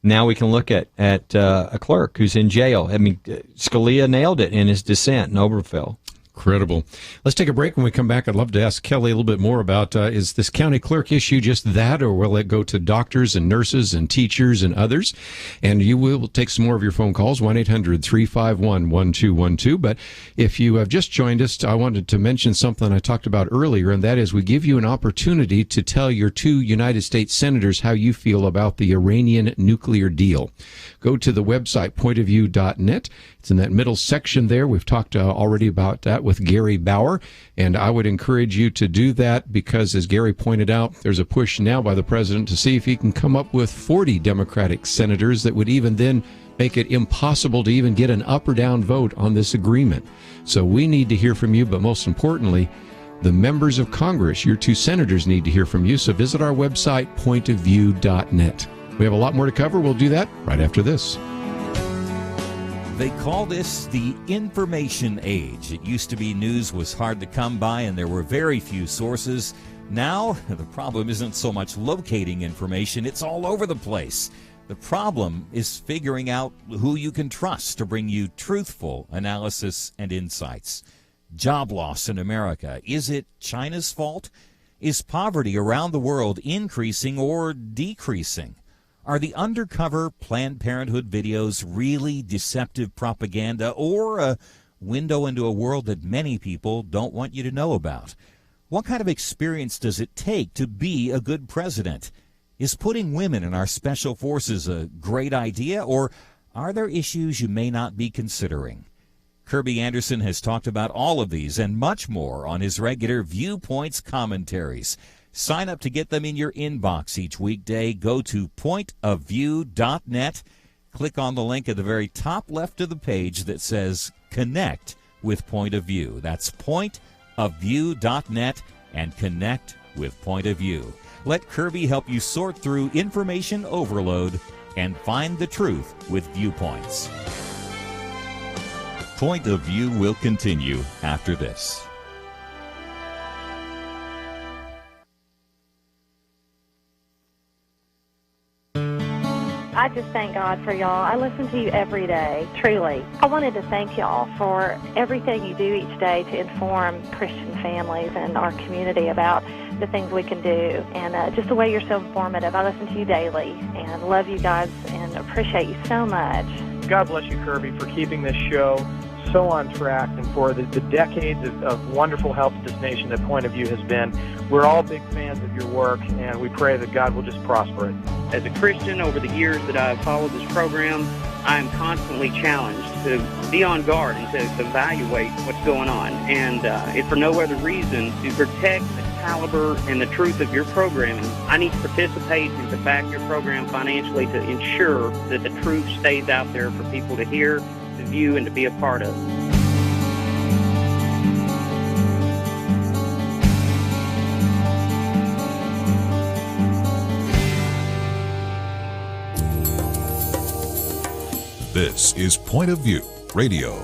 Now we can look at a clerk who's in jail. I mean, Scalia nailed it in his dissent in Obergefell. Incredible. Let's take a break. When we come back, I'd love to ask Kelly a little bit more about, is this county clerk issue just that, or will it go to doctors and nurses and teachers and others? And you will take some more of your phone calls, 1-800-351-1212. But if you have just joined us, I wanted to mention something I talked about earlier, and that is we give you an opportunity to tell your two United States senators how you feel about the Iranian nuclear deal. Go to the website, pointofview.net. It's in that middle section there. We've talked already about that with Gary Bauer, and I would encourage you to do that because, as Gary pointed out, there's a push now by the president to see if he can come up with 40 Democratic senators that would even then make it impossible to even get an up or down vote on this agreement. So we need to hear from you, but most importantly, the members of Congress, your two senators, need to hear from you. So visit our website, pointofview.net. We have a lot more to cover. We'll do that right after this. They call this the information age. It used to be news was hard to come by and there were very few sources. Now, the problem isn't so much locating information, it's all over the place. The problem is figuring out who you can trust to bring you truthful analysis and insights. Job loss in America, is it China's fault? Is poverty around the world increasing or decreasing? Are the undercover Planned Parenthood videos really deceptive propaganda or a window into a world that many people don't want you to know about? What kind of experience does it take to be a good president? Is putting women in our special forces a great idea, or are there issues you may not be considering? Kerby Anderson has talked about all of these and much more on his regular Viewpoints commentaries. Sign up to get them in your inbox each weekday. Go to pointofview.net. Click on the link at the very top left of the page that says Connect with Point of View. That's pointofview.net and connect with Point of View. Let Kerby help you sort through information overload and find the truth with Viewpoints. Point of View will continue after this. I just thank God for y'all. I listen to you every day, truly. I wanted to thank y'all for everything you do each day to inform Christian families and our community about the things we can do, and just the way you're so informative. I listen to you daily and love you guys and appreciate you so much. God bless you, Kerby, for keeping this show so on track, and for the decades of wonderful help to this nation that Point of View has been. We're all big fans of your work, and we pray that God will just prosper it. As a Christian, over the years that I've followed this program, I am constantly challenged to be on guard and to evaluate what's going on. And if for no other reason, to protect the caliber and the truth of your programming, I need to participate and to back your program financially to ensure that the truth stays out there for people to hear, to view, and to be a part of. This is Point of View Radio.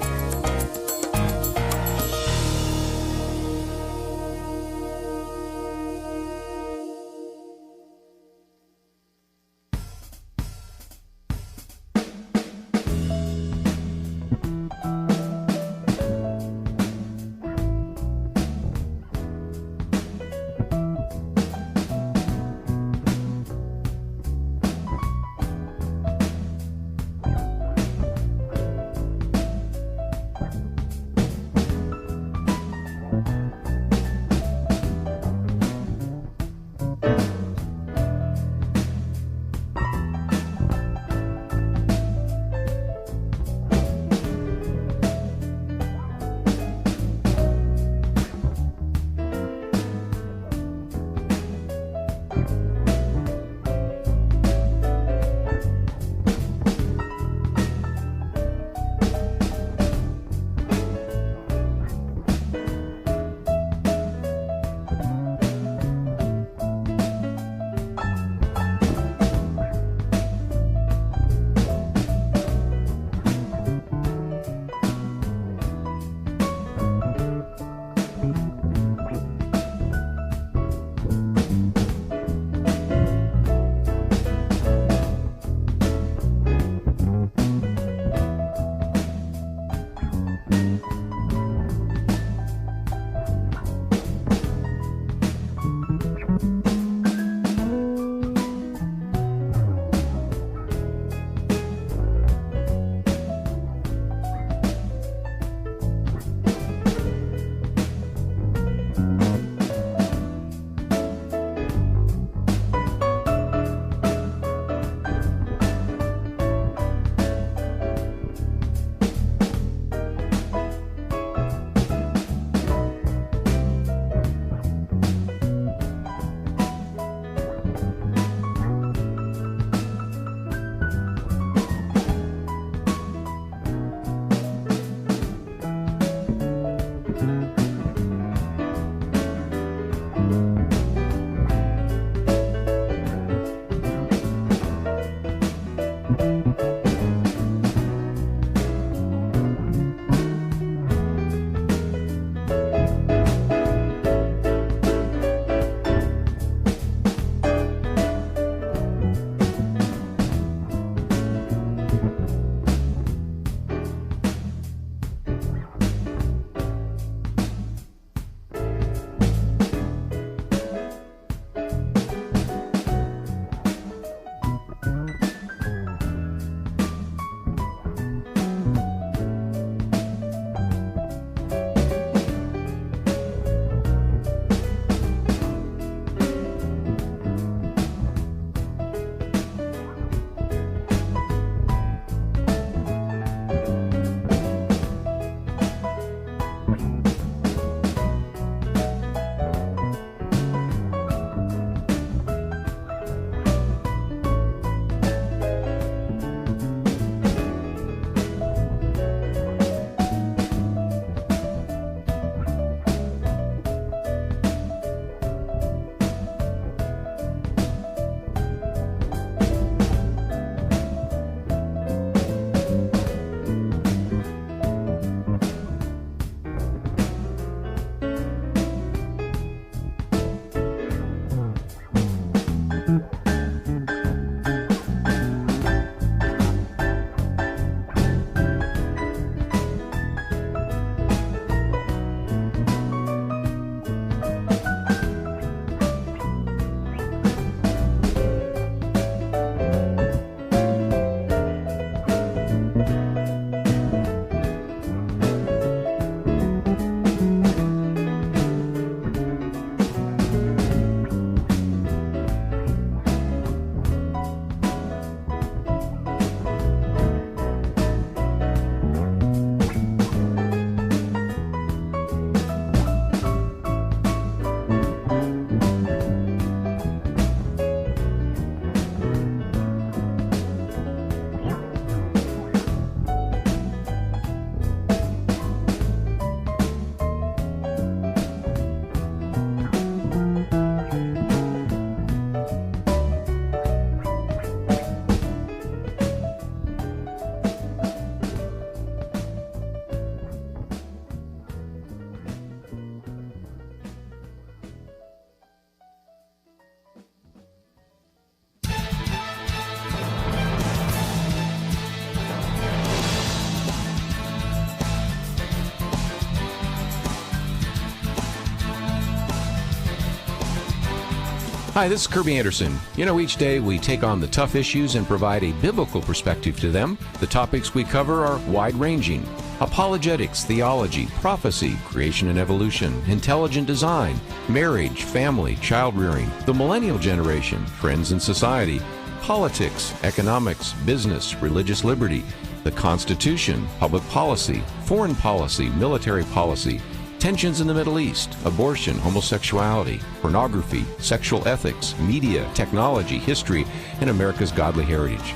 Hi, this is Kerby Anderson. You know, each day we take on the tough issues and provide a biblical perspective to them. The topics we cover are wide-ranging. Apologetics, theology, prophecy, creation and evolution, intelligent design, marriage, family, child-rearing, the millennial generation, friends and society, politics, economics, business, religious liberty, the Constitution, public policy, foreign policy, military policy, tensions in the Middle East, abortion, homosexuality, pornography, sexual ethics, media, technology, history, and America's godly heritage.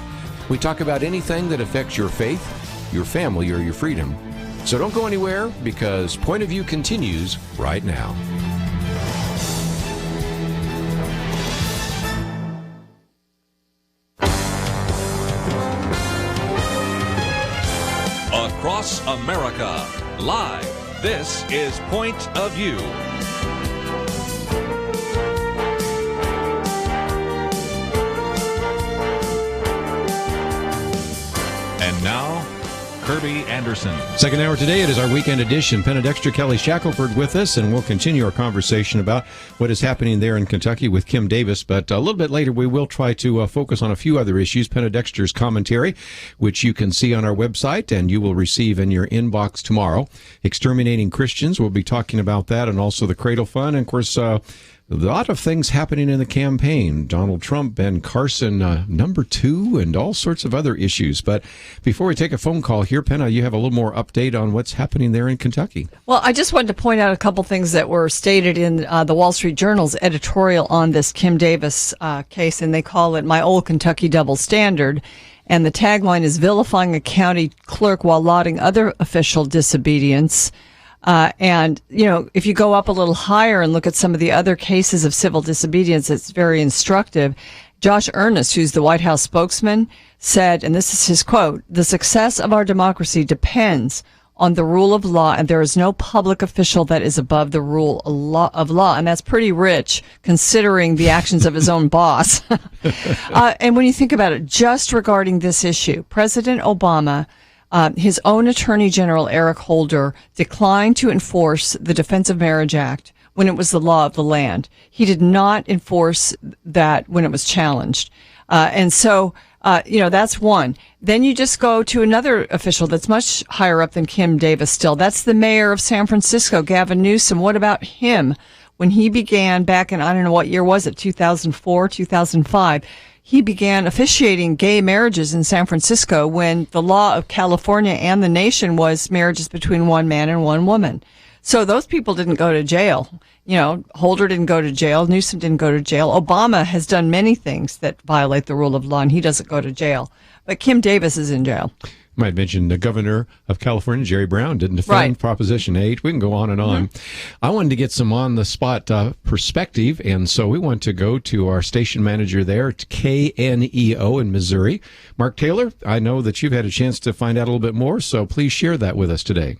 We talk about anything that affects your faith, your family, or your freedom. So don't go anywhere, because Point of View continues right now. Across America, live. This is Point of View. And now, Kerby Anderson. Second hour today, it is our weekend edition. Penedexter Kelly Shackelford with us, and we'll continue our conversation about what is happening there in Kentucky with Kim Davis. But a little bit later, we will try to focus on a few other issues. Penedexter's commentary, which you can see on our website and you will receive in your inbox tomorrow. Exterminating Christians, we'll be talking about that, and also the Cradle Fund. And, of course, a lot of things happening in the campaign. Donald Trump, Ben Carson, number 2, and all sorts of other issues. But before we take a phone call here, Penna, you have a little more update on what's happening there in Kentucky. Well, I just wanted to point out a couple things that were stated in the Wall Street Journal's editorial on this Kim Davis case, and they call it "My Old Kentucky Double Standard." And the tagline is "Vilifying a county clerk while lauding other official disobedience." And, you know, if you go up a little higher and look at some of the other cases of civil disobedience, it's very instructive. Josh Earnest, who's the White House spokesman, said, and this is his quote, "The success of our democracy depends on the rule of law, and there is no public official that is above the rule of law." And that's pretty rich, considering the actions of his own boss. And when you think about it, just regarding this issue, President Obama, his own Attorney General, Eric Holder, declined to enforce the Defense of Marriage Act when it was the law of the land. He did not enforce that when it was challenged. And so, that's one. Then you just go to another official that's much higher up than Kim Davis still. That's the mayor of San Francisco, Gavin Newsom. What about him? When he began back in, I don't know what year was it, 2004, 2005, he began officiating gay marriages in San Francisco when the law of California and the nation was marriages between one man and one woman. So those people didn't go to jail. You know, Holder didn't go to jail. Newsom didn't go to jail. Obama has done many things that violate the rule of law, and he doesn't go to jail. But Kim Davis is in jail. You might mention the governor of California, Jerry Brown, didn't defend Proposition 8. We can go on and on. I wanted to get some on-the-spot perspective, and so we want to go to our station manager there at KNEO in Missouri. Mark Taylor, I know that you've had a chance to find out a little bit more, so please share that with us today.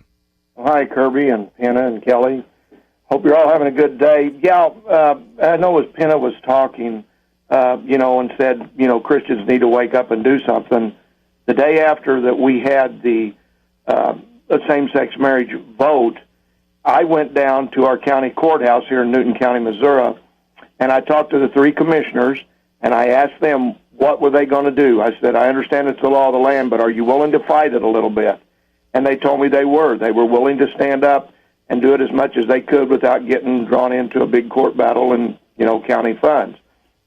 Hi, Kerby and Penna and Kelly. Hope you're all having a good day. Yeah, I know as Penna was talking, and said, Christians need to wake up and do something. The day after that we had the same-sex marriage vote, I went down to our county courthouse here in Newton County, Missouri, and I talked to the 3 commissioners, and I asked them what were they going to do. I said, I understand it's the law of the land, but are you willing to fight it a little bit? And they told me they were. They were willing to stand up and do it as much as they could without getting drawn into a big court battle and, county funds.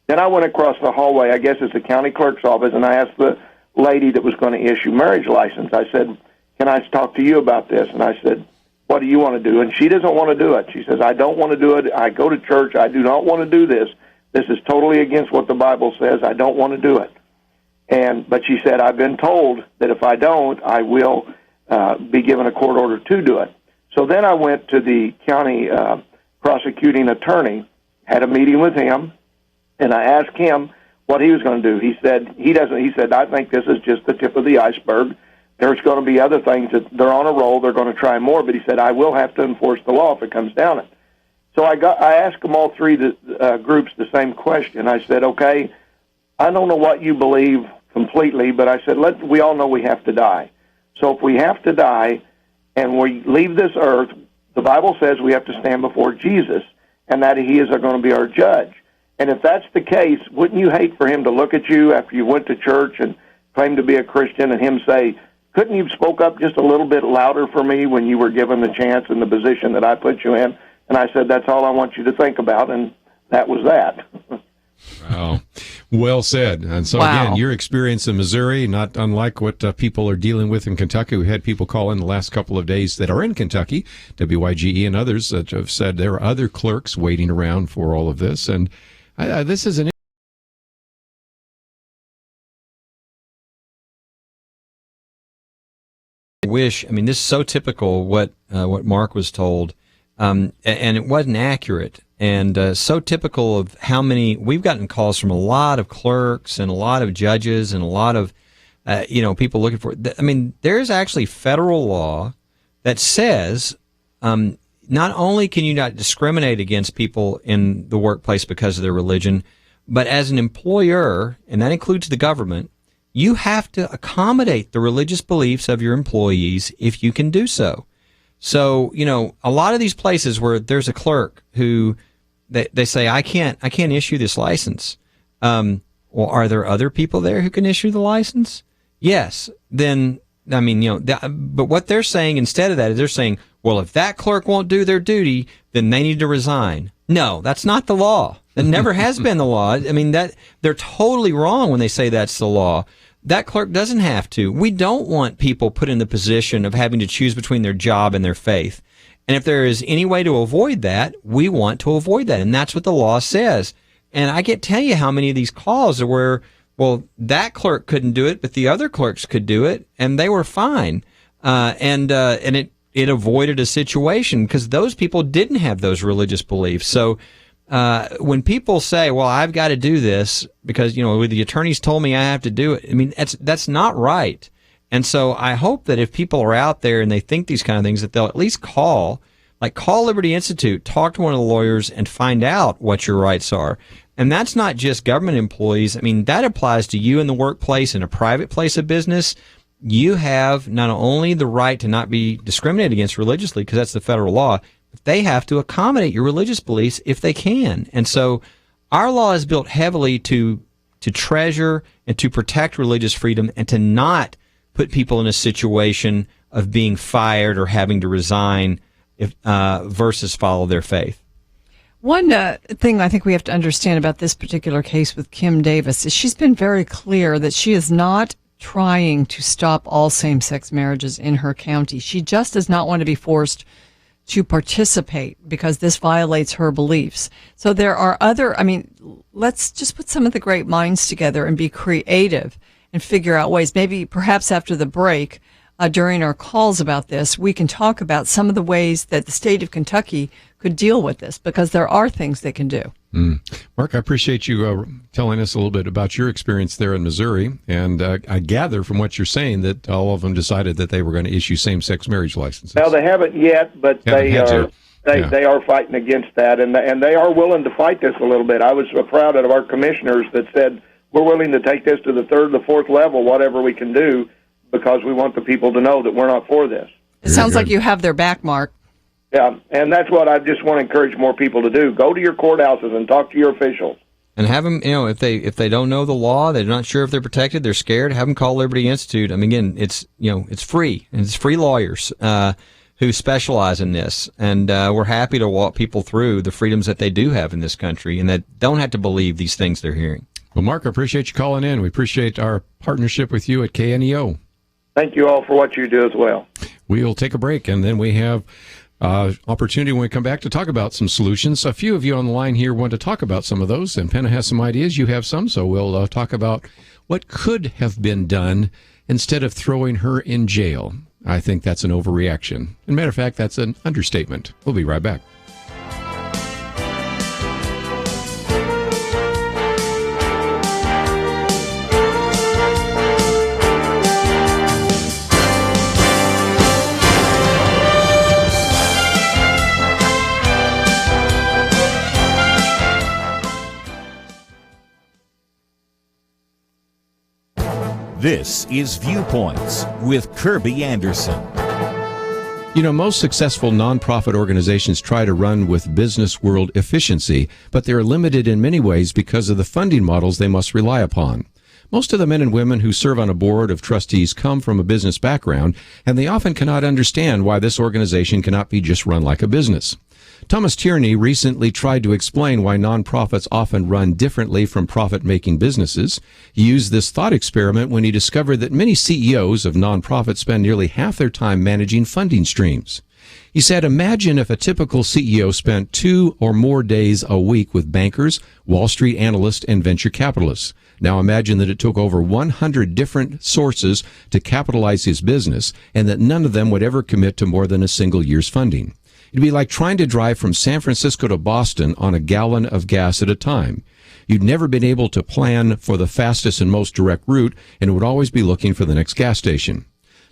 Then I went across the hallway, I guess it's the county clerk's office, and I asked the lady that was going to issue marriage license. I said, can I talk to you about this? And I said, what do you want to do? And she doesn't want to do it. She says, I don't want to do it. I go to church. I do not want to do this. This is totally against what the Bible says. I don't want to do it. But she said, I've been told that if I don't, I will be given a court order to do it. So then I went to the county prosecuting attorney, had a meeting with him, and I asked him what he was going to do. He said, He said, I think this is just the tip of the iceberg. There's going to be other things that they're on a roll. They're going to try more. But he said, I will have to enforce the law if it comes down it. So I asked them all 3 groups the same question. I said, okay, I don't know what you believe completely, but I said, we all know we have to die. So if we have to die and we leave this earth, the Bible says we have to stand before Jesus and that he is going to be our judge. And if that's the case, wouldn't you hate for him to look at you after you went to church and claimed to be a Christian and him say, couldn't you spoke up just a little bit louder for me when you were given the chance in the position that I put you in? And I said, that's all I want you to think about, and that was that. Wow. Well said. And so, again, your experience in Missouri, not unlike what people are dealing with in Kentucky. We had people call in the last couple of days that are in Kentucky, WYGE and others, that have said there are other clerks waiting around for all of this. And this is an wish. I mean, this is so typical what Mark was told, and it wasn't accurate, and so typical of how many we've gotten calls from a lot of clerks and a lot of judges and a lot of people looking for. I mean, there's actually federal law that says not only can you not discriminate against people in the workplace because of their religion, but as an employer, and that includes the government, you have to accommodate the religious beliefs of your employees if you can do so. So, a lot of these places where there's a clerk who they say, I can't issue this license. Well, are there other people there who can issue the license? Yes. Then, but what they're saying instead of that is they're saying, well, if that clerk won't do their duty, then they need to resign. No, that's not the law. It never has been the law. I mean, that they're totally wrong when they say that's the law. That clerk doesn't have to. We don't want people put in the position of having to choose between their job and their faith. And if there is any way to avoid that, we want to avoid that. And that's what the law says. And I can't tell you how many of these calls are where, well, that clerk couldn't do it, but the other clerks could do it, and they were fine. And it avoided a situation because those people didn't have those religious beliefs. So when people say, well, I've got to do this because, the attorneys told me I have to do it, I mean, that's not right. And so I hope that if people are out there and they think these kind of things, that they'll at least call Liberty Institute, talk to one of the lawyers and find out what your rights are. And that's not just government employees. I mean, that applies to you in the workplace, in a private place of business. You have not only the right to not be discriminated against religiously, because that's the federal law, but they have to accommodate your religious beliefs if they can. And so our law is built heavily to treasure and to protect religious freedom and to not put people in a situation of being fired or having to resign versus follow their faith. One thing I think we have to understand about this particular case with Kim Davis is she's been very clear that she is not trying to stop all same-sex marriages in her county. She just does not want to be forced to participate because this violates her beliefs. So there are let's just put some of the great minds together and be creative and figure out ways. Maybe perhaps after the break, during our calls about this, we can talk about some of the ways that the state of Kentucky could deal with this, because there are things they can do. Mark, I appreciate you telling us a little bit about your experience there in Missouri. And I gather from what you're saying that all of them decided that they were going to issue same-sex marriage licenses. Well, they haven't yet, but they are fighting against that, and they are willing to fight this a little bit. I was proud of our commissioners that said, we're willing to take this to the third, the fourth level, whatever we can do, because we want the people to know that we're not for this. It sounds like you have their back, Mark. Yeah, and that's what I just want to encourage more people to do. Go to your courthouses and talk to your officials. And have them, if they don't know the law, they're not sure if they're protected, they're scared, have them call Liberty Institute. I mean, again, it's free, and it's free lawyers who specialize in this. And we're happy to walk people through the freedoms that they do have in this country and that don't have to believe these things they're hearing. Well, Mark, I appreciate you calling in. We appreciate our partnership with you at KNEO. Thank you all for what you do as well. We'll take a break, and then we have opportunity when we come back to talk about some solutions. A few of you on the line here want to talk about some of those, and Penna has some ideas. You have some, so we'll talk about what could have been done instead of throwing her in jail. I think that's an overreaction. As a matter of fact, that's an understatement. We'll be right back. This is Viewpoints with Kerby Anderson. You know, most successful nonprofit organizations try to run with business world efficiency, but they are limited in many ways because of the funding models they must rely upon. Most of the men and women who serve on a board of trustees come from a business background, and they often cannot understand why this organization cannot be just run like a business. Thomas Tierney recently tried to explain why nonprofits often run differently from profit-making businesses. He used this thought experiment when he discovered that many CEOs of nonprofits spend nearly half their time managing funding streams. He said, imagine if a typical CEO spent 2 or more days a week with bankers, Wall Street analysts, and venture capitalists. Now imagine that it took over 100 different sources to capitalize his business, and that none of them would ever commit to more than a single year's funding. It'd be like trying to drive from San Francisco to Boston on a gallon of gas at a time. You'd never been able to plan for the fastest and most direct route, and would always be looking for the next gas station.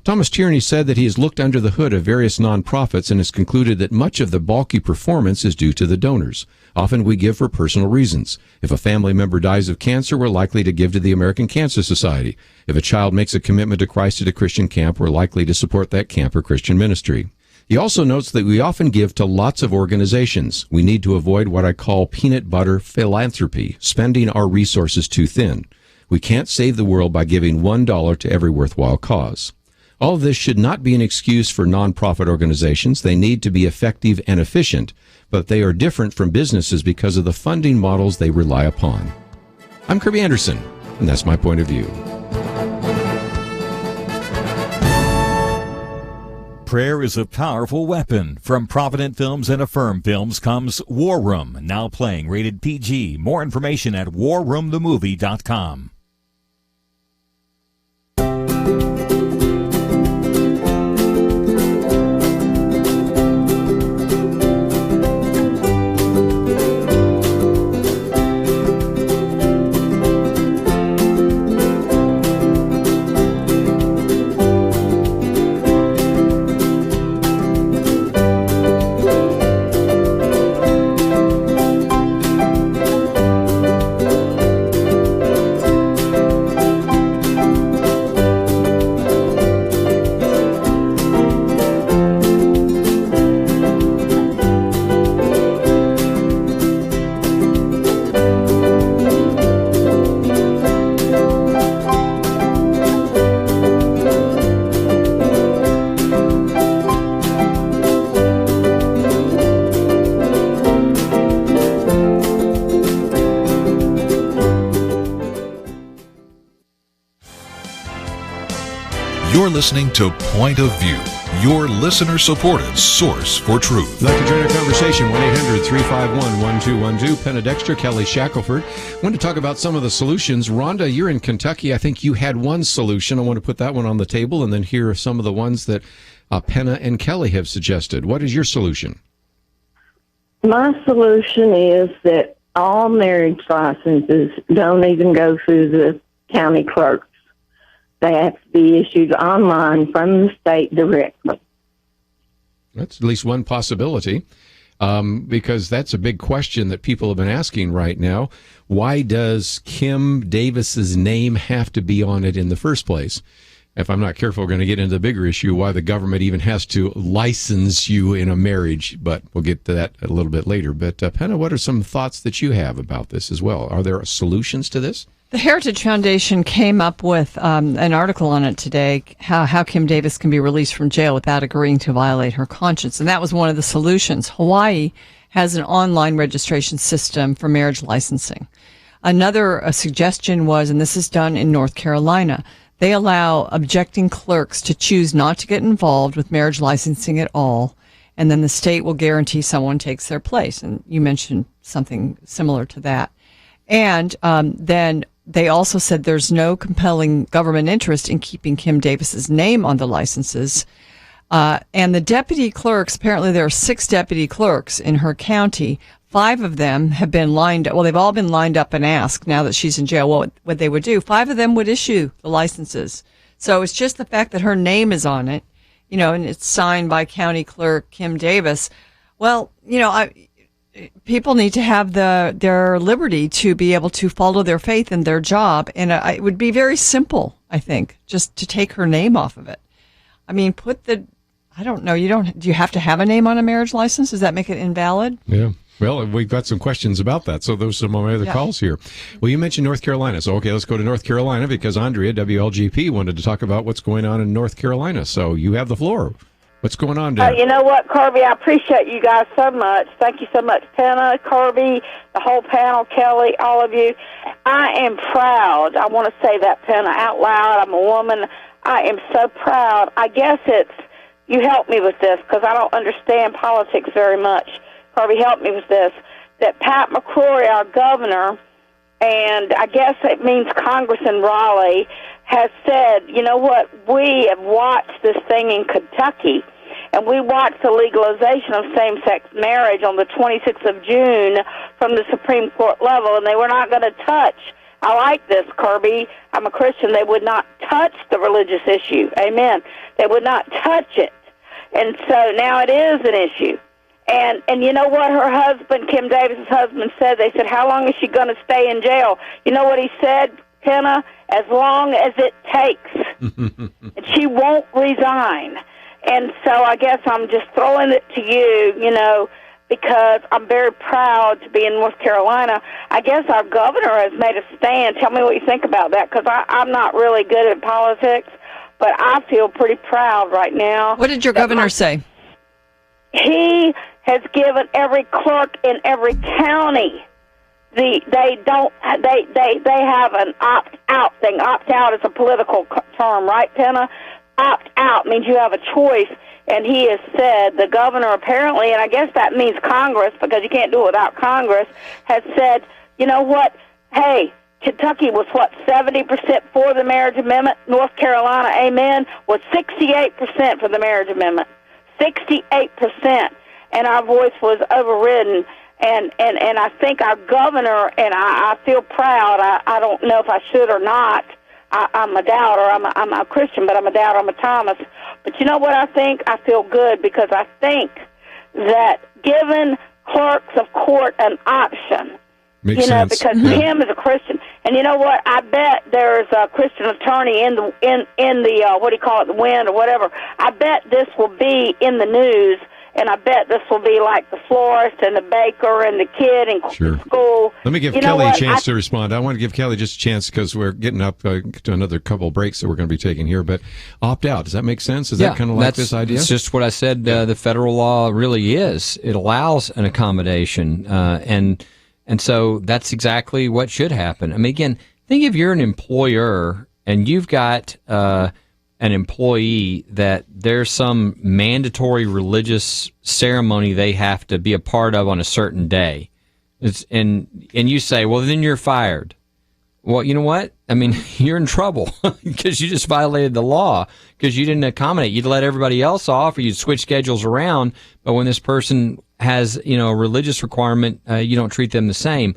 Thomas Tierney said that he has looked under the hood of various nonprofits and has concluded that much of the bulky performance is due to the donors. Often we give for personal reasons. If a family member dies of cancer, we're likely to give to the American Cancer Society. If a child makes a commitment to Christ at a Christian camp, we're likely to support that camp or Christian ministry. He also notes that we often give to lots of organizations. We need to avoid what I call peanut butter philanthropy, spending our resources too thin. We can't save the world by giving $1 to every worthwhile cause. All of this should not be an excuse for nonprofit organizations. They need to be effective and efficient, but they are different from businesses because of the funding models they rely upon. I'm Kerby Anderson, and that's my point of view. Prayer is a powerful weapon. From Provident Films and Affirm Films comes War Room, now playing rated PG. More information at warroomthemovie.com. You're listening to Point of View, your listener-supported source for truth. I'd like to join our conversation, 1-800-351-1212. Penna Dexter, Kelly Shackelford. I want to talk about some of the solutions. Rhonda, you're in Kentucky. I think you had one solution. I want to put that one on the table and then hear some of the ones that Penna and Kelly have suggested. What is your solution? My solution is that all marriage licenses don't even go through the county clerks. They have to be issued online from the state directly. That's at least one possibility, because that's a big question that people have been asking right now. Why does Kim Davis's name have to be on it in the first place? If I'm not careful, we're going to get into the bigger issue, why the government even has to license you in a marriage, but we'll get to that a little bit later. But Penna, what are some thoughts that you have about this as well? Are there solutions to this? The Heritage Foundation came up with an article on it today, how Kim Davis can be released from jail without agreeing to violate her conscience. And that was one of the solutions. Hawaii has an online registration system for marriage licensing. Another suggestion was, and this is done in North Carolina, they allow objecting clerks to choose not to get involved with marriage licensing at all, and then the state will guarantee someone takes their place. And you mentioned something similar to that. And then they also said there's no compelling government interest in keeping Kim Davis's name on the licenses. And the deputy clerks, apparently there are 6 deputy clerks in her county. 5 of them have been lined up. Well, they've all been lined up and asked now that she's in jail what they would do. 5 of them would issue the licenses. So it's just the fact that her name is on it, and it's signed by County Clerk Kim Davis. Well, people need to have their liberty to be able to follow their faith in their job. And it would be very simple, I think, just to take her name off of it. I mean, put the I don't know. Do you have to have a name on a marriage license? Does that make it invalid? Yeah. Well, we've got some questions about that. So those are some of my other calls here. Well, you mentioned North Carolina. So, okay, let's go to North Carolina because Andrea, WLGP, wanted to talk about what's going on in North Carolina. So you have the floor. What's going on there? You know what, Kerby? I appreciate you guys so much. Thank you so much, Penna, Kerby, the whole panel, Kelly, all of you. I am proud. I want to say that, Penna, out loud. I'm a woman. I am so proud. I guess you help me with this because I don't understand politics very much. Kerby, help me with this. That Pat McCrory, our governor, and I guess it means Congress in Raleigh, has said, you know what, we have watched this thing in Kentucky, and we watched the legalization of same-sex marriage on the 26th of June from the Supreme Court level, and they were not going to touch. I like this, Kerby. I'm a Christian. They would not touch the religious issue. Amen. They would not touch it. And so now it is an issue. And you know what her husband, Kim Davis's husband, said? They said, how long is she going to stay in jail? You know what he said, Penna? As long as it takes. And she won't resign. And so I guess I'm just throwing it to you, because I'm very proud to be in North Carolina. I guess our governor has made a stand. Tell me what you think about that, because I'm not really good at politics, but I feel pretty proud right now. What did your governor say? He has given every clerk in every county they have an opt-out thing. Opt-out is a political term, right, Penna? Opt-out means you have a choice, and he has said, the governor apparently, and I guess that means Congress, because you can't do it without Congress, has said, you know what, hey, Kentucky was, 70% for the marriage amendment? North Carolina, amen, was 68% for the marriage amendment. 68%. And our voice was overridden. And I think our governor, and I feel proud. I don't know if I should or not. I'm a doubter. I'm a Christian, but I'm a doubter. I'm a Thomas. But you know what I think? I feel good because I think that giving clerks of court an option, makes sense. Because Kim is a Christian, and you know what? I bet there's a Christian attorney in the what do you call it, the wind or whatever. I bet this will be in the news. And I bet this will be like the florist and the baker and the kid in school. Let me give Kelly a chance to respond. I want to give Kelly just a chance because we're getting up to another couple of breaks that we're going to be taking here. But opt out, does that make sense? Is that kind of like this idea? That's just what I said. The federal law really is. It allows an accommodation, and so that's exactly what should happen. I mean, again, think if you're an employer and you've got an employee that there's some mandatory religious ceremony they have to be a part of on a certain day. And you say, well, then you're fired. Well, you know what? I mean, you're in trouble because you just violated the law because you didn't accommodate. You'd let everybody else off or you'd switch schedules around. But when this person has, a religious requirement, you don't treat them the same.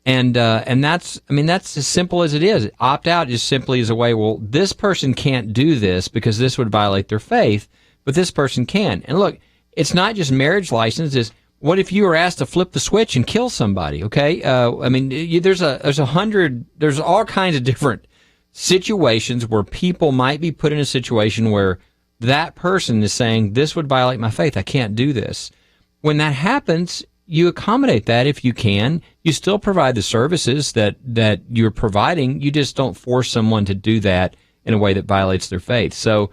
And that's as simple as it is. Opt out just simply is a way, well, this person can't do this because this would violate their faith, but this person can. And look, it's not just marriage licenses. What if you were asked to flip the switch and kill somebody? Okay. There's all kinds of different situations where people might be put in a situation where that person is saying, this would violate my faith. I can't do this. When that happens, you accommodate that if you can. You still provide the services that you're providing. You just don't force someone to do that in a way that violates their faith. So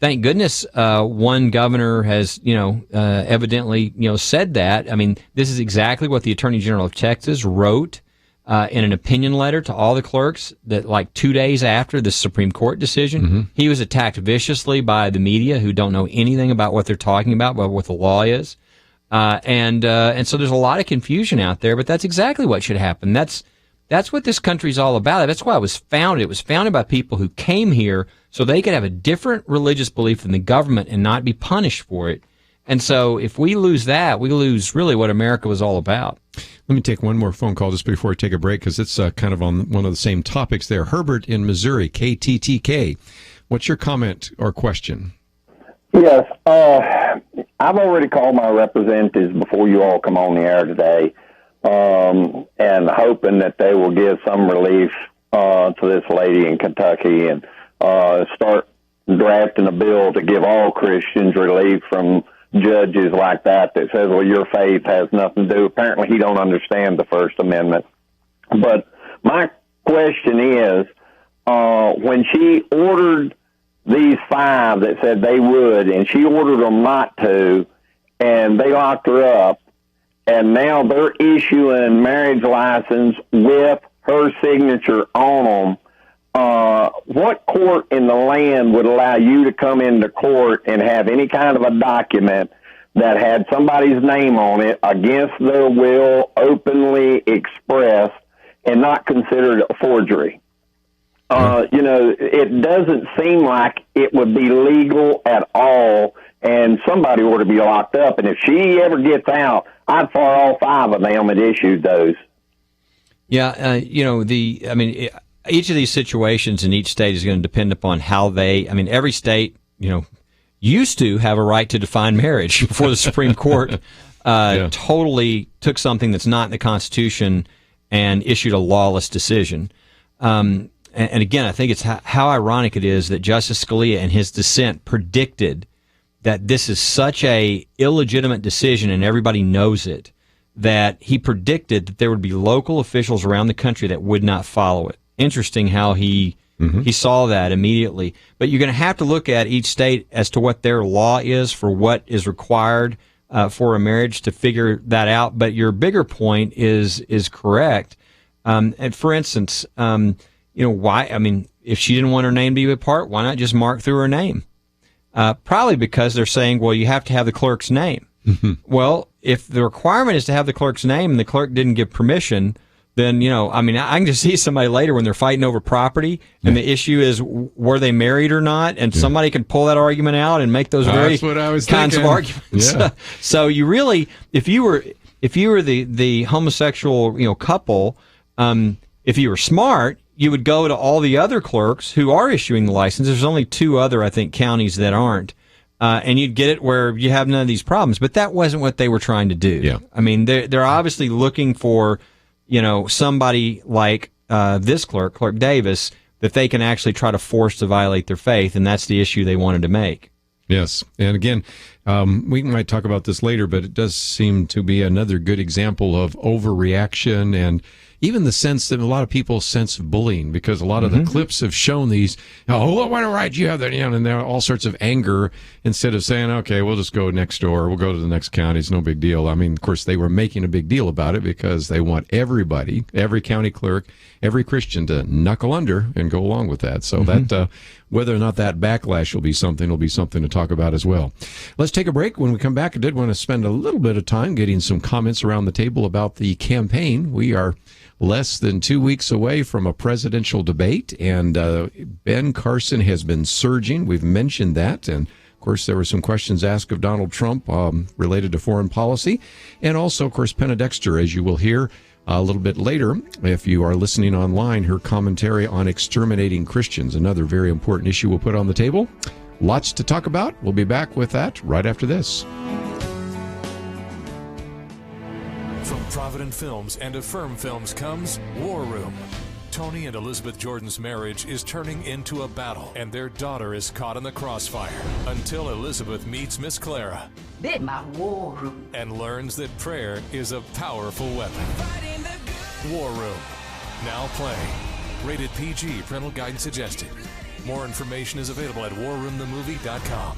thank goodness one governor has, evidently, said that. I mean, this is exactly what the Attorney General of Texas wrote in an opinion letter to all the clerks that like 2 days after the Supreme Court decision. Mm-hmm. He was attacked viciously by the media who don't know anything about what they're talking about what the law is. And so there's a lot of confusion out there, but that's exactly what should happen. That's what this country's all about. That's why it was founded. It was founded by people who came here so they could have a different religious belief than the government and not be punished for it. And so if we lose that, we lose really what America was all about. Let me take one more phone call just before we take a break because it's kind of on one of the same topics there. Herbert in Missouri, KTTK. What's your comment or question? Yes, I've already called my representatives before you all come on the air today, and hoping that they will give some relief to this lady in Kentucky and start drafting a bill to give all Christians relief from judges like that says, well, your faith has nothing to do. Apparently he don't understand the First Amendment. But my question is, when she ordered these 5 that said they would, and she ordered them not to, and they locked her up, and now they're issuing marriage license with her signature on them, what court in the land would allow you to come into court and have any kind of a document that had somebody's name on it against their will, openly expressed, and not considered a forgery? It doesn't seem like it would be legal at all, and somebody ought to be locked up. And if she ever gets out, I'd fire all 5 of them that issued those. Yeah, each of these situations in each state is going to depend upon how every state, used to have a right to define marriage before the Supreme Court totally took something that's not in the Constitution and issued a lawless decision. And again, I think it's how ironic it is that Justice Scalia in his dissent predicted that this is such a illegitimate decision, and everybody knows it, that he predicted that there would be local officials around the country that would not follow it. Interesting how he saw that immediately. But you're going to have to look at each state as to what their law is for what is required for a marriage to figure that out. But your bigger point is correct. And for instance, why? If she didn't want her name to be a part, why not just mark through her name? Probably because they're saying, well, you have to have the clerk's name. Well, if the requirement is to have the clerk's name and the clerk didn't give permission, then, I can just see somebody later when they're fighting over property and the issue is, were they married or not? And somebody can pull that argument out and make those very kinds of arguments. Yeah. So you really, if you were the homosexual, couple, if you were smart, you would go to all the other clerks who are issuing the license. There's only 2 other, I think, counties that aren't. And you'd get it where you have none of these problems. But that wasn't what they were trying to do. Yeah. They're obviously looking for, somebody like this clerk, Clerk Davis, that they can actually try to force to violate their faith. And that's the issue they wanted to make. Yes. And again, we might talk about this later, but it does seem to be another good example of overreaction and even the sense that a lot of people sense bullying, because a lot of the clips have shown these, what right do you have that? And there are all sorts of anger instead of saying, okay, we'll just go next door. We'll go to the next county. It's no big deal. Of course, they were making a big deal about it because they want everybody, every county clerk, every Christian to knuckle under and go along with that. So that whether or not that backlash will be something to talk about as well. Let's take a break. When we come back, I did want to spend a little bit of time getting some comments around the table about the campaign. We are less than 2 weeks away from a presidential debate, and Ben Carson has been surging. We've mentioned that, and of course there were some questions asked of Donald Trump related to foreign policy, and also, of course, Penna Dexter, as you will hear a little bit later, if you are listening online, her commentary on exterminating Christians, another very important issue we'll put on the table. Lots to talk about. We'll be back with that right after this. From Provident Films and Affirm Films comes War Room. Tony and Elizabeth Jordan's marriage is turning into a battle, and their daughter is caught in the crossfire until Elizabeth meets Miss Clara. This my war room. And learns that prayer is a powerful weapon. War Room. Now playing. Rated PG. Parental guidance suggested. More information is available at warroomthemovie.com.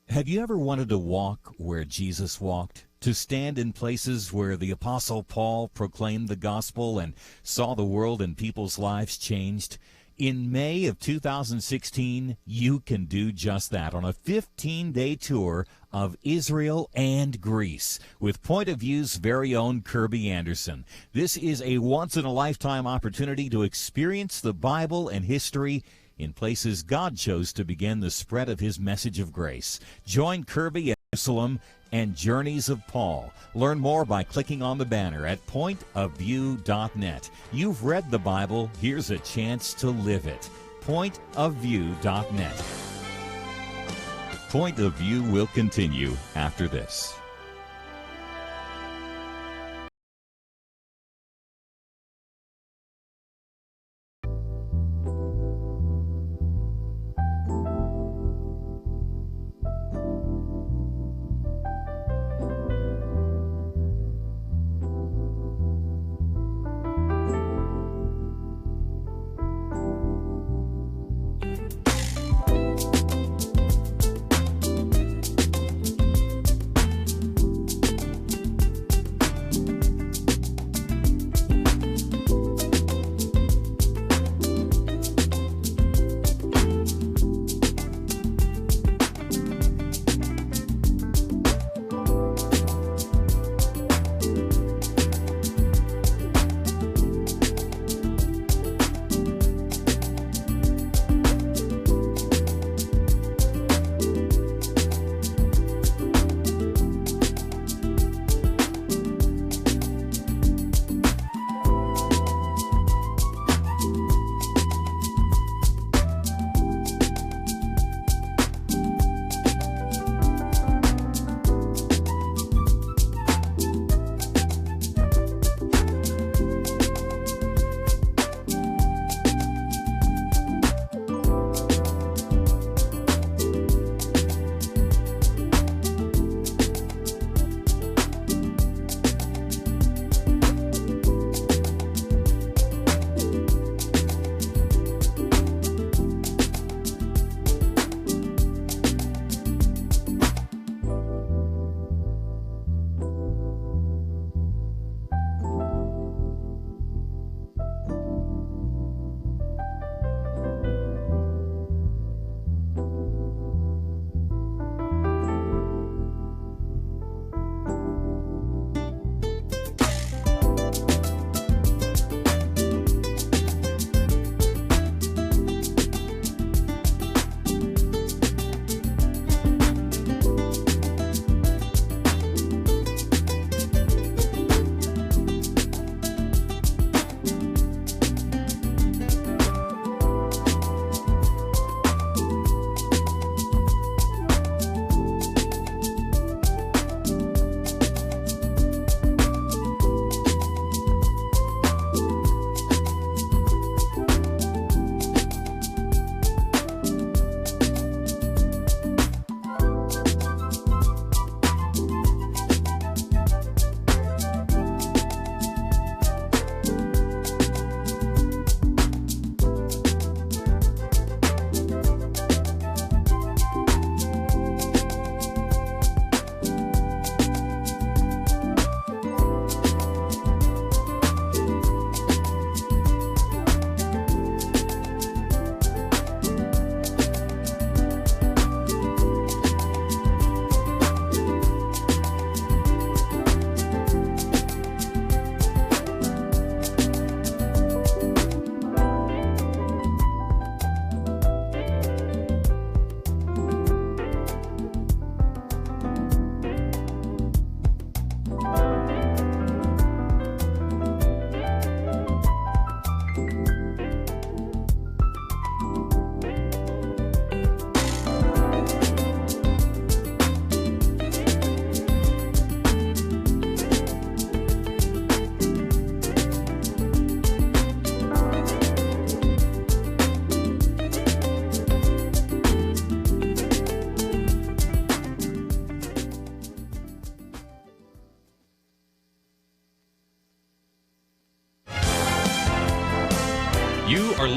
Have you ever wanted to walk where Jesus walked? To stand in places where the Apostle Paul proclaimed the gospel and saw the world and people's lives changed? In May of 2016, you can do just that on a 15-day tour of Israel and Greece with Point of View's very own Kerby Anderson. This is a once-in-a-lifetime opportunity to experience the Bible and history in places God chose to begin the spread of his message of grace. Join Kerby at Jerusalem and Journeys of Paul. Learn more by clicking on the banner at pointofview.net. You've read the Bible. Here's a chance to live it. Pointofview.net. Point of View will continue after this.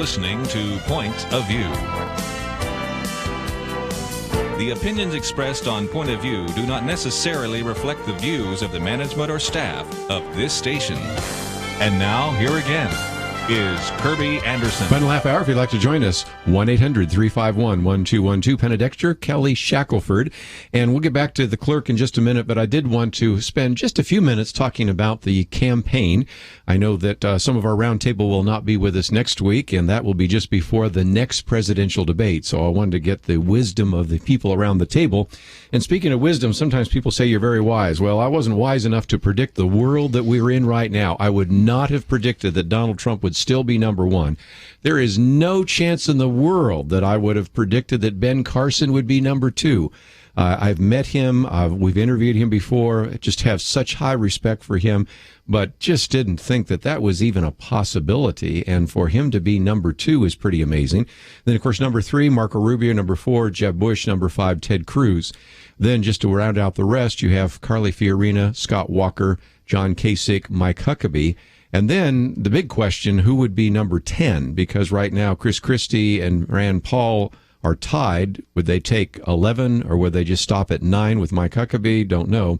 listening to Point of View. The opinions expressed on Point of View do not necessarily reflect the views of the management or staff of this station. And now, here again is Kerby Anderson. Final half hour, if you'd like to join us, 1-800-351-1212. Penna Dexter, Kelly Shackelford. And we'll get back to the clerk in just a minute, but I did want to spend just a few minutes talking about the campaign. I know that some of our roundtable will not be with us next week, and that will be just before the next presidential debate. So I wanted to get the wisdom of the people around the table. And speaking of wisdom, sometimes people say you're very wise. Well, I wasn't wise enough to predict the world that we're in right now. I would not have predicted that Donald Trump would still be number one. There is no chance in the world that I would have predicted that Ben Carson would be number two. I've met him. We've interviewed him before. I just have such high respect for him, but just didn't think that that was even a possibility. And for him to be number two is pretty amazing. Then, of course, number three, Marco Rubio. Number four, Jeb Bush. Number five, Ted Cruz. Then, just to round out the rest, you have Carly Fiorina, Scott Walker, John Kasich, Mike Huckabee. And then the big question, who would be number 10? Because right now, Chris Christie and Rand Paul are tied. Would they take 11 or would they just stop at 9 with Mike Huckabee? Don't know.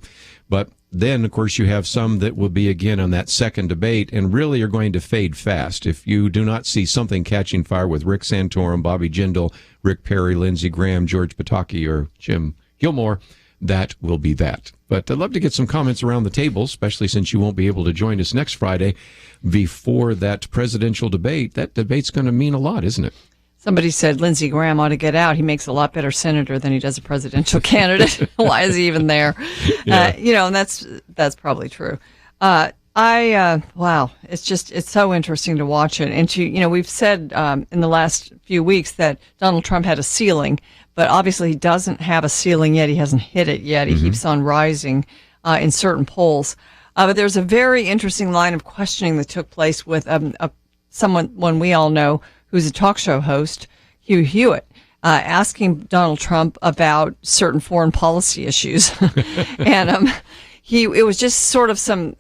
But then, of course, you have some that will be again on that second debate and really are going to fade fast. If you do not see something catching fire with Rick Santorum, Bobby Jindal, Rick Perry, Lindsey Graham, George Pataki, or Jim Gilmore, that will be that. But I'd love to get some comments around the table, especially since you won't be able to join us next Friday before that presidential debate. That debate's going to mean a lot, isn't it? Somebody said Lindsey Graham ought to get out. He makes a lot better senator than he does a presidential candidate. Why is he even there? Yeah. And that's probably true. Wow, it's so interesting to watch it. And we've said in the last few weeks that Donald Trump had a ceiling, but obviously he doesn't have a ceiling yet. He hasn't hit it yet. He keeps on rising in certain polls. But there's a very interesting line of questioning that took place with someone we all know who's a talk show host, Hugh Hewitt, asking Donald Trump about certain foreign policy issues. And it was just sort of some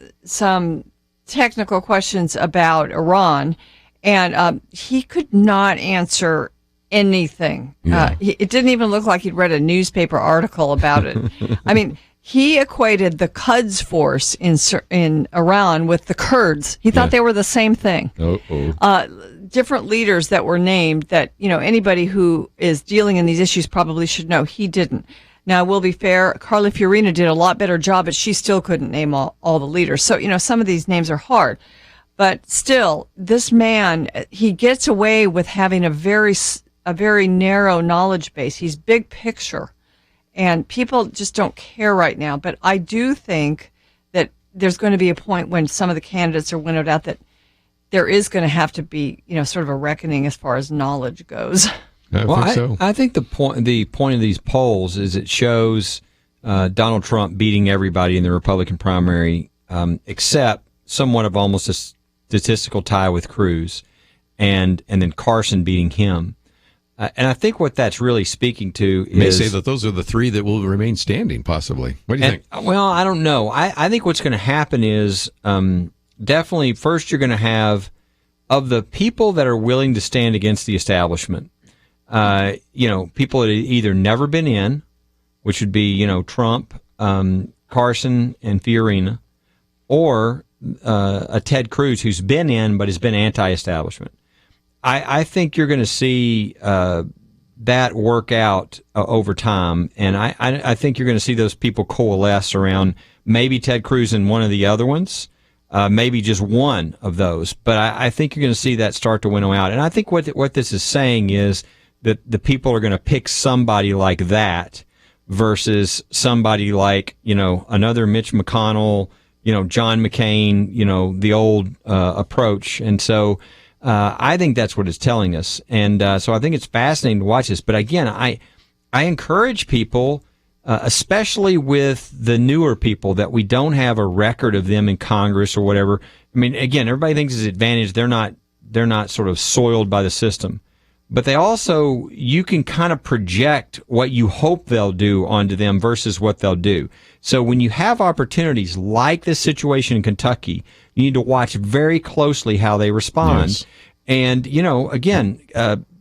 technical questions about Iran, and he could not answer anything. Yeah. It didn't even look like he'd read a newspaper article about it. I mean, he equated the Quds force in Iran with the Kurds. He thought they were the same thing. Different leaders that were named that, anybody who is dealing in these issues probably should know. He didn't. Now, we'll be fair, Carly Fiorina did a lot better job, but she still couldn't name all the leaders. So, some of these names are hard. But still, this man, he gets away with having a very narrow knowledge base. He's big picture. And people just don't care right now. But I do think that there's going to be a point when some of the candidates are winnowed out that there is going to have to be, sort of a reckoning as far as knowledge goes. I think the point of these polls is it shows Donald Trump beating everybody in the Republican primary, except somewhat of almost a statistical tie with Cruz, and then Carson beating him. And I think what that's really speaking to is... You may say that those are the three that will remain standing, possibly. What do you think? Well, I don't know. I think what's going to happen is definitely first you're going to have, of the people that are willing to stand against the establishment, people that have either never been in, which would be, Trump, Carson, and Fiorina, or a Ted Cruz who's been in but has been anti-establishment. I think you're going to see that work out over time, and I think you're going to see those people coalesce around maybe Ted Cruz and one of the other ones, maybe just one of those. But I think you're going to see that start to winnow out. And I think what this is saying is that the people are going to pick somebody like that versus somebody like, another Mitch McConnell, John McCain, the old approach. And so I think that's what it's telling us. And so I think it's fascinating to watch this. But again, I encourage people, especially with the newer people, that we don't have a record of them in Congress or whatever. I mean, again, everybody thinks it's an advantage. They're not sort of soiled by the system. But you can kind of project what you hope they'll do onto them versus what they'll do. So when you have opportunities like this situation in Kentucky, you need to watch very closely how they respond. Yes. And, again,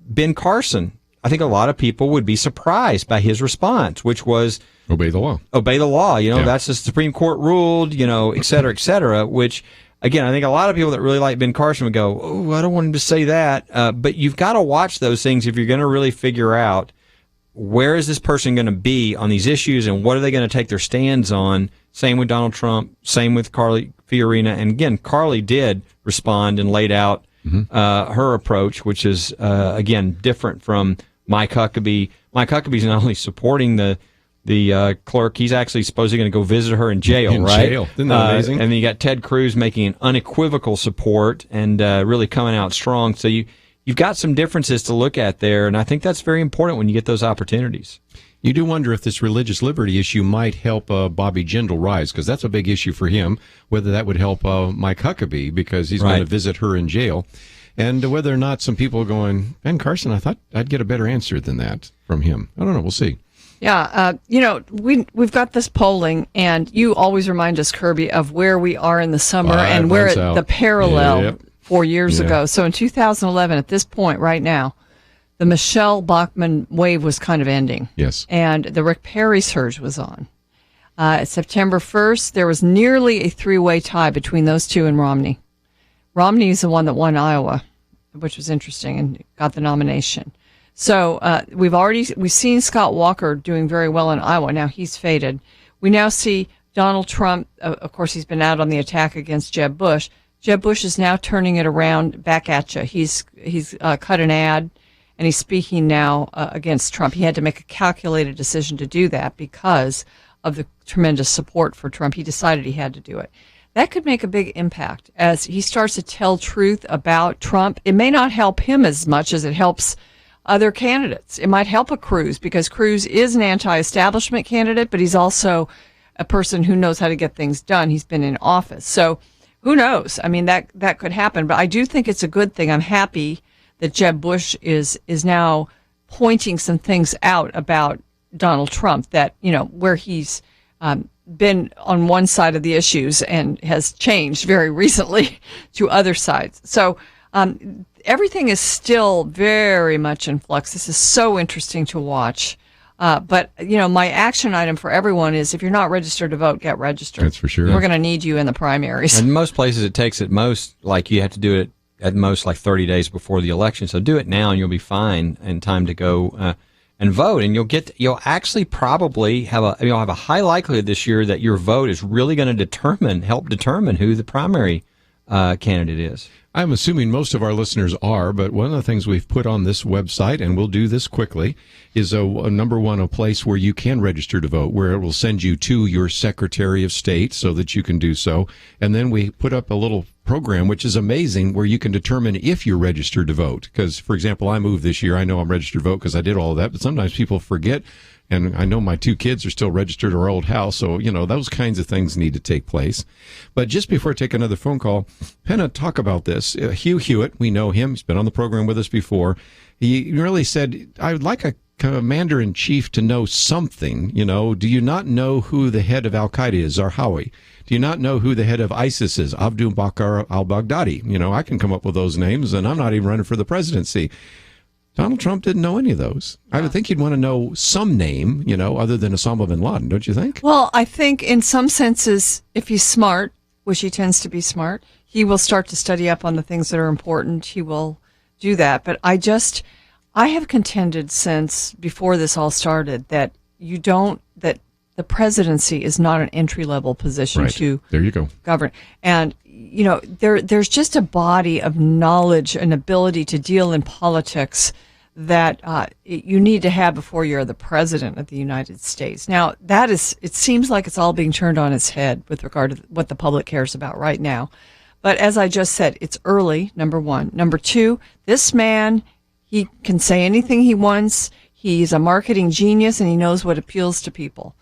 Ben Carson, I think a lot of people would be surprised by his response, which was obey the law. Obey the law. That's the Supreme Court ruled, et cetera, which, again, I think a lot of people that really like Ben Carson would go, oh, I don't want him to say that. But you've got to watch those things if you're going to really figure out where is this person going to be on these issues and what are they going to take their stands on. Same with Donald Trump, same with Carly Fiorina. And again, Carly did respond and laid out her approach, which is, again, different from Mike Huckabee. Mike Huckabee's not only supporting the clerk, he's actually supposedly going to go visit her in jail, right? Jail. Isn't that amazing? And then you got Ted Cruz making an unequivocal support and really coming out strong. So you've got some differences to look at there, and I think that's very important when you get those opportunities. You do wonder if this religious liberty issue might help Bobby Jindal rise, because that's a big issue for him, whether that would help Mike Huckabee, because he's going to visit her in jail, and whether or not some people are going, Ben Carson, I thought I'd get a better answer than that from him. I don't know. We'll see. Yeah, we've got this polling, and you always remind us, Kerby, of where we are in the summer and where the parallel 4 years ago. So in 2011, at this point right now, the Michelle Bachmann wave was kind of ending. Yes. And the Rick Perry surge was on. September 1st, there was nearly a three-way tie between those two and Romney. Romney is the one that won Iowa, which was interesting, and got the nomination. So we've seen Scott Walker doing very well in Iowa. Now he's faded. We now see Donald Trump. Of course, he's been out on the attack against Jeb Bush. Jeb Bush is now turning it around back at you. He's cut an ad, and he's speaking now against Trump. He had to make a calculated decision to do that because of the tremendous support for Trump. He decided he had to do it. That could make a big impact as he starts to tell truth about Trump. It may not help him as much as it helps other candidates. It might help a Cruz, because Cruz is an anti-establishment candidate, but he's also a person who knows how to get things done. He's been in office. So who knows? I mean, that could happen. But I do think it's a good thing. I'm happy that Jeb Bush is now pointing some things out about Donald Trump, that, where he's been on one side of the issues and has changed very recently to other sides. So everything is still very much in flux. This is so interesting to watch. But my action item for everyone is, if you're not registered to vote, get registered. That's for sure. We're going to need you in the primaries. In most places, it takes at most, you have to do it at most 30 days before the election. So do it now, and you'll be fine in time to go and vote. And you'll actually probably have a high likelihood this year that your vote is really going to help determine who the primary candidate is. I'm assuming most of our listeners are, but one of the things we've put on this website, and we'll do this quickly, is a place where you can register to vote, where it will send you to your Secretary of State so that you can do so. And then we put up a little program, which is amazing, where you can determine if you're registered to vote. Because, for example, I moved this year. I know I'm registered to vote because I did all of that, but sometimes people forget. And I know my two kids are still registered at our old house, so, those kinds of things need to take place. But just before I take another phone call, Penna, talk about this. Hugh Hewitt, we know him. He's been on the program with us before. He really said, I would like a commander-in-chief to know something. Do you not know who the head of Al-Qaeda is, Zarqawi? Do you not know who the head of ISIS is, Abu Bakr al-Baghdadi? I can come up with those names, and I'm not even running for the presidency. Donald Trump didn't know any of those. I would think you'd want to know some name, other than Osama bin Laden, don't you think? Well, I think in some senses, if he's smart, which he tends to be smart, he will start to study up on the things that are important. He will do that. But I have contended since before this all started that that the presidency is not an entry-level position to there you go. govern. And, there's just a body of knowledge and ability to deal in politics that you need to have before you're the president of the United States. Now, it seems like it's all being turned on its head with regard to what the public cares about right now. But as I just said, it's early, number one. Number two, this man, he can say anything he wants. He's a marketing genius, and he knows what appeals to people.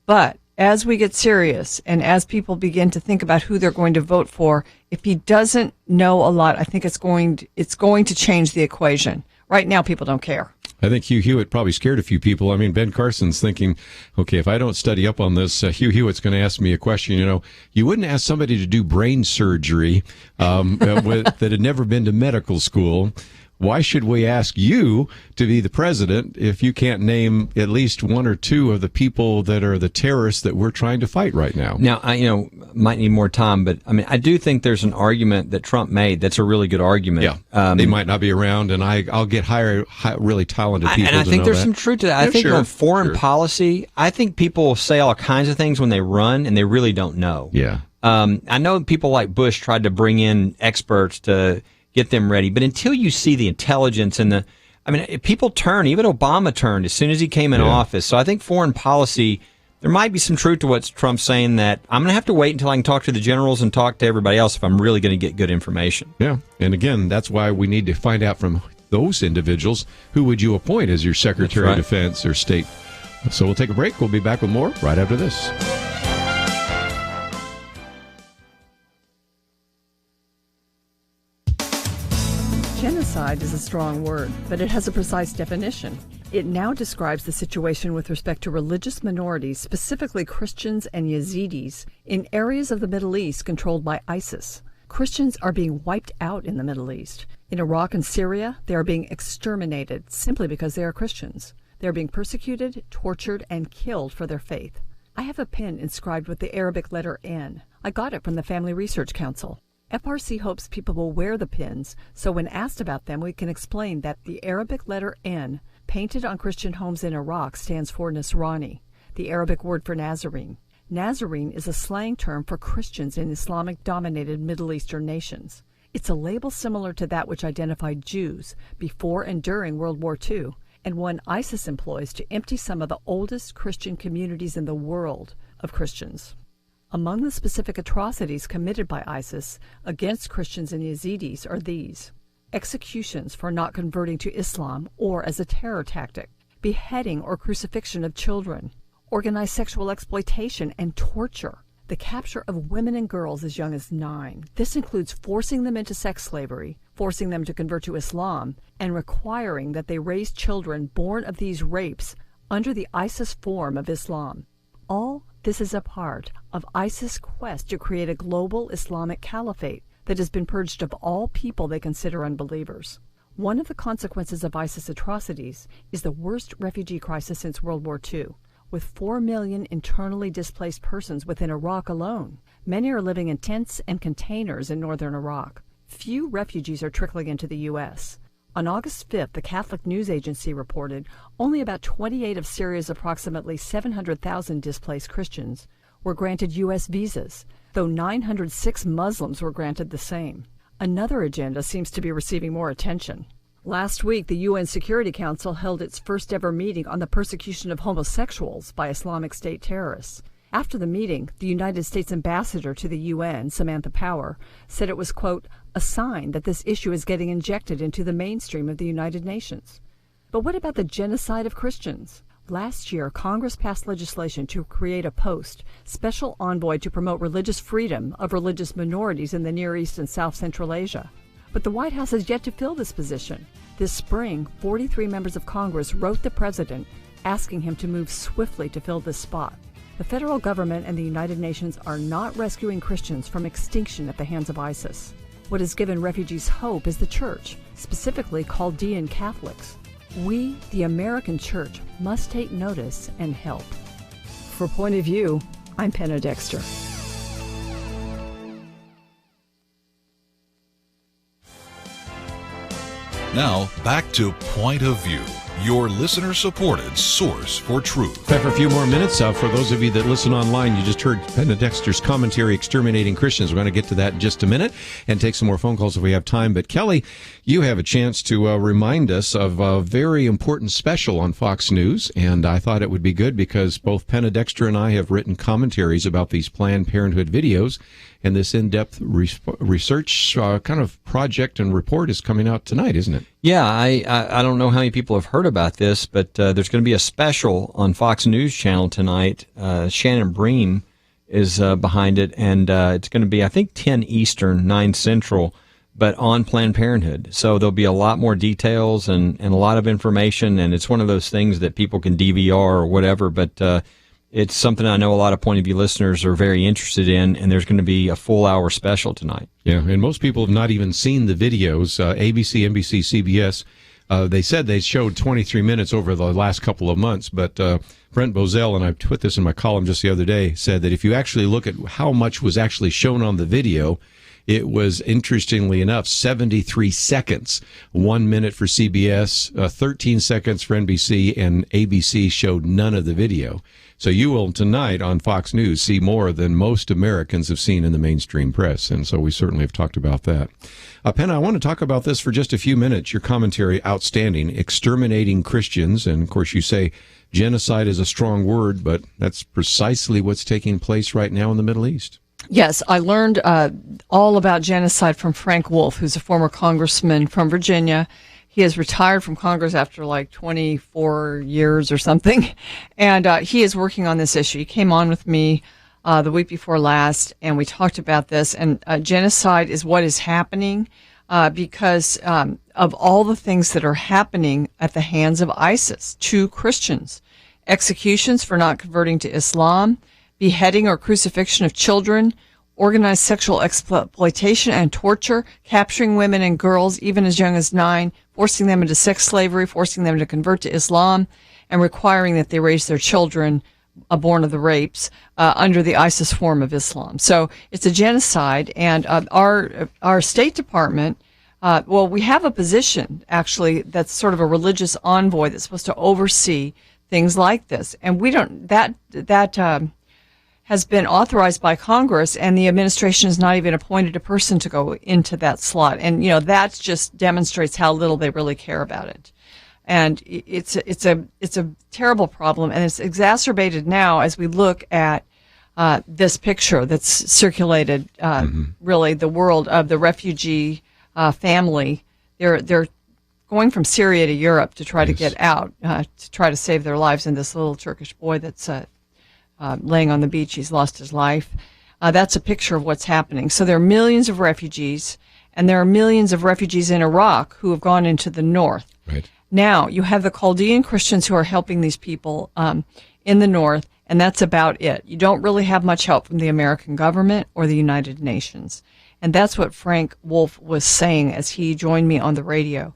But as we get serious and as people begin to think about who they're going to vote for, if he doesn't know a lot, I think it's going to change the equation. Right now, people don't care. I think Hugh Hewitt probably scared a few people. I mean, Ben Carson's thinking, okay, if I don't study up on this, Hugh Hewitt's going to ask me a question. You wouldn't ask somebody to do brain surgery that had never been to medical school. Why should we ask you to be the president if you can't name at least one or two of the people that are the terrorists that we're trying to fight right now? Now, I might need more time, but I mean, I do think there's an argument that Trump made that's a really good argument. Yeah, they might not be around, and I'll get really talented people. And I think there's some truth to that. I think on foreign policy, I think people say all kinds of things when they run, and they really don't know. Yeah. I know people like Bush tried to bring in experts to get them ready. But until you see the intelligence and people turn, even Obama turned as soon as he came in office. So I think foreign policy, there might be some truth to what Trump's saying, that I'm going to have to wait until I can talk to the generals and talk to everybody else if I'm really going to get good information. Yeah. And again, that's why we need to find out from those individuals, who would you appoint as your Secretary of Defense or State? So we'll take a break. We'll be back with more right after this. Genocide is a strong word, but it has a precise definition. It now describes the situation with respect to religious minorities, specifically Christians and Yazidis, in areas of the Middle East controlled by ISIS. Christians are being wiped out in the Middle East. In Iraq and Syria, they are being exterminated simply because they are Christians. They are being persecuted, tortured, and killed for their faith. I have a pin inscribed with the Arabic letter N. I got it from the Family Research Council. FRC hopes people will wear the pins, so when asked about them, we can explain that the Arabic letter N, painted on Christian homes in Iraq, stands for Nasrani, the Arabic word for Nazarene. Nazarene is a slang term for Christians in Islamic-dominated Middle Eastern nations. It's a label similar to that which identified Jews before and during World War II, and one ISIS employs to empty some of the oldest Christian communities in the world of Christians. Among the specific atrocities committed by ISIS against Christians and Yazidis are these: executions for not converting to Islam or as a terror tactic, beheading or crucifixion of children, organized sexual exploitation and torture, the capture of women and girls as young as 9. This includes forcing them into sex slavery, forcing them to convert to Islam, and requiring that they raise children born of these rapes under the ISIS form of Islam. All this is a part of ISIS' quest to create a global Islamic caliphate that has been purged of all people they consider unbelievers. One of the consequences of ISIS atrocities is the worst refugee crisis since World War II, with 4 million internally displaced persons within Iraq alone. Many are living in tents and containers in northern Iraq. Few refugees are trickling into the U.S. On August 5th, the Catholic News Agency reported only about 28 of Syria's approximately 700,000 displaced Christians were granted U.S. visas, though 906 Muslims were granted the same. Another agenda seems to be receiving more attention. Last week, the UN Security Council held its first ever meeting on the persecution of homosexuals by Islamic State terrorists. After the meeting, the United States ambassador to the UN, Samantha Power, said it was, quote, a sign that this issue is getting injected into the mainstream of the United Nations. But what about the genocide of Christians? Last year, Congress passed legislation to create a post, special envoy to promote religious freedom of religious minorities in the Near East and South Central Asia. But the White House has yet to fill this position. This spring, 43 members of Congress wrote the president asking him to move swiftly to fill this spot. The federal government and the United Nations are not rescuing Christians from extinction at the hands of ISIS. What has given refugees hope is the church, specifically Chaldean Catholics. We, the American church, must take notice and help. For Point of View, I'm Penna Dexter. Now, back to Point of View, your listener-supported source for truth. Time for a few more minutes. For those of you that listen online, you just heard Penna Dexter's commentary, Exterminating Christians. We're going to get to that in just a minute and take some more phone calls if we have time. But Kelly, you have a chance to remind us of a very important special on Fox News, and I thought it would be good because both Penna Dexter and I have written commentaries about these Planned Parenthood videos, and this in-depth research kind of project and report is coming out tonight, isn't it? Yeah, I don't know how many people have heard about this, but there's going to be a special on Fox News Channel tonight. Shannon Bream is behind it, and it's going to be, I think, 10 Eastern, 9 Central. but on Planned Parenthood. So there'll be a lot more details and a lot of information, and it's one of those things that people can DVR or whatever, but it's something I know a lot of Point of View listeners are very interested in, and there's going to be a full hour special tonight. Yeah, and most people have not even seen the videos. ABC, NBC, CBS, they said they showed 23 minutes over the last couple of months, but Brent Bozell, and I put this in my column just the other day, said that if you actually look at how much was actually shown on the video, it was, interestingly enough, 73 seconds, 1 minute for CBS, 13 seconds for NBC, and ABC showed none of the video. So you will tonight on Fox News see more than most Americans have seen in the mainstream press, and so we certainly have talked about that. Penna, I want to talk about this for just a few minutes. Your commentary, outstanding, exterminating Christians, and of course you say genocide is a strong word, but that's precisely what's taking place right now in the Middle East. Yes, I learned all about genocide from Frank Wolf, who's a former congressman from Virginia. He has retired from Congress after like 24 years or something, and he is working on this issue. He came on with me the week before last, and we talked about this, and genocide is what is happening because of all the things that are happening at the hands of ISIS to Christians. Executions for not converting to Islam, beheading or crucifixion of children, organized sexual exploitation and torture, capturing women and girls even as young as 9, forcing them into sex slavery, forcing them to convert to Islam, and requiring that they raise their children born of the rapes under the ISIS form of Islam. So it's a genocide, and our State Department, we have a position, actually, that's sort of a religious envoy that's supposed to oversee things like this. And we don't, that has been authorized by Congress, and the administration has not even appointed a person to go into that slot. And, that just demonstrates how little they really care about it. And it's a terrible problem, and it's exacerbated now as we look at this picture that's circulated, really the world of the refugee family. They're going from Syria to Europe to try to get out, to try to save their lives, and this little Turkish boy that's laying on the beach, he's lost his life. That's a picture of what's happening. So there are millions of refugees, and there are millions of refugees in Iraq who have gone into the north. Right. Now, you have the Chaldean Christians who are helping these people in the north, and that's about it. You don't really have much help from the American government or the United Nations. And that's what Frank Wolf was saying as he joined me on the radio.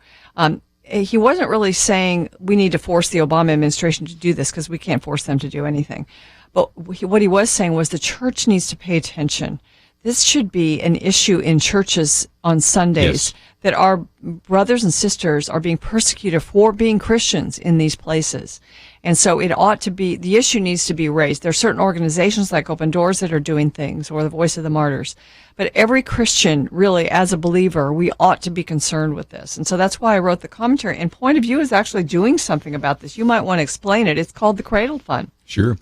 He wasn't really saying we need to force the Obama administration to do this, because we can't force them to do anything. But what he was saying was the church needs to pay attention. This should be an issue in churches on Sundays, that our brothers and sisters are being persecuted for being Christians in these places. And so it ought to be, the issue needs to be raised. There are certain organizations like Open Doors that are doing things, or the Voice of the Martyrs. But every Christian, really, as a believer, we ought to be concerned with this. And so that's why I wrote the commentary. And Point of View is actually doing something about this. You might want to explain it. It's called the Cradle Fund. Sure.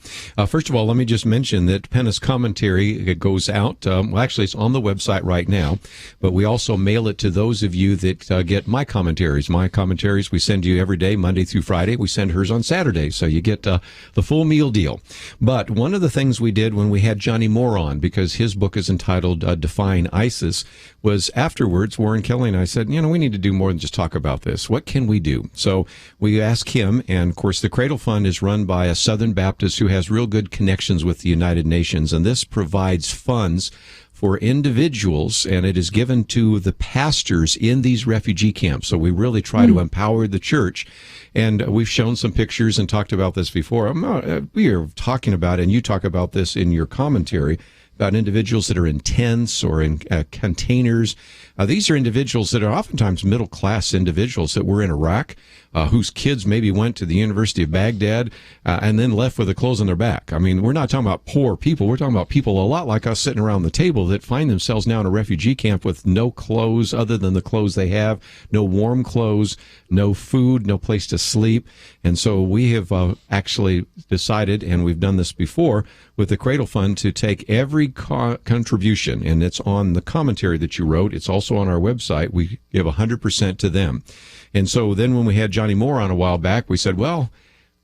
First of all, let me just mention that Penna's commentary goes out. Actually, it's on the website right now, but we also mail it to those of you that get my commentaries. My commentaries we send you every day, Monday through Friday. We send hers on Saturday, so you get the full meal deal. But one of the things we did when we had Johnny Moore on, because his book is entitled Defying ISIS, was afterwards, Warren Kelly and I said, we need to do more than just talk about this. What can we do? So we asked him, and of course the Cradle Fund is run by a Southern Baptist who has real good connections with the United Nations, and this provides funds for individuals, and it is given to the pastors in these refugee camps. So we really try to empower the church, and we've shown some pictures and talked about this before. We are talking about, and you talk about this in your commentary, about individuals that are in tents or in containers. These are individuals that are oftentimes middle-class individuals that were in Iraq, whose kids maybe went to the University of Baghdad and then left with the clothes on their back. I mean, we're not talking about poor people. We're talking about people a lot like us sitting around the table that find themselves now in a refugee camp with no clothes other than the clothes they have, no warm clothes, no food, no place to sleep. And so we have actually decided, and we've done this before, with the Cradle Fund to take every contribution, and it's on the commentary that you wrote. It's also on our website. We give 100% to them. And so then when we had Johnny Moore on a while back, we said, well,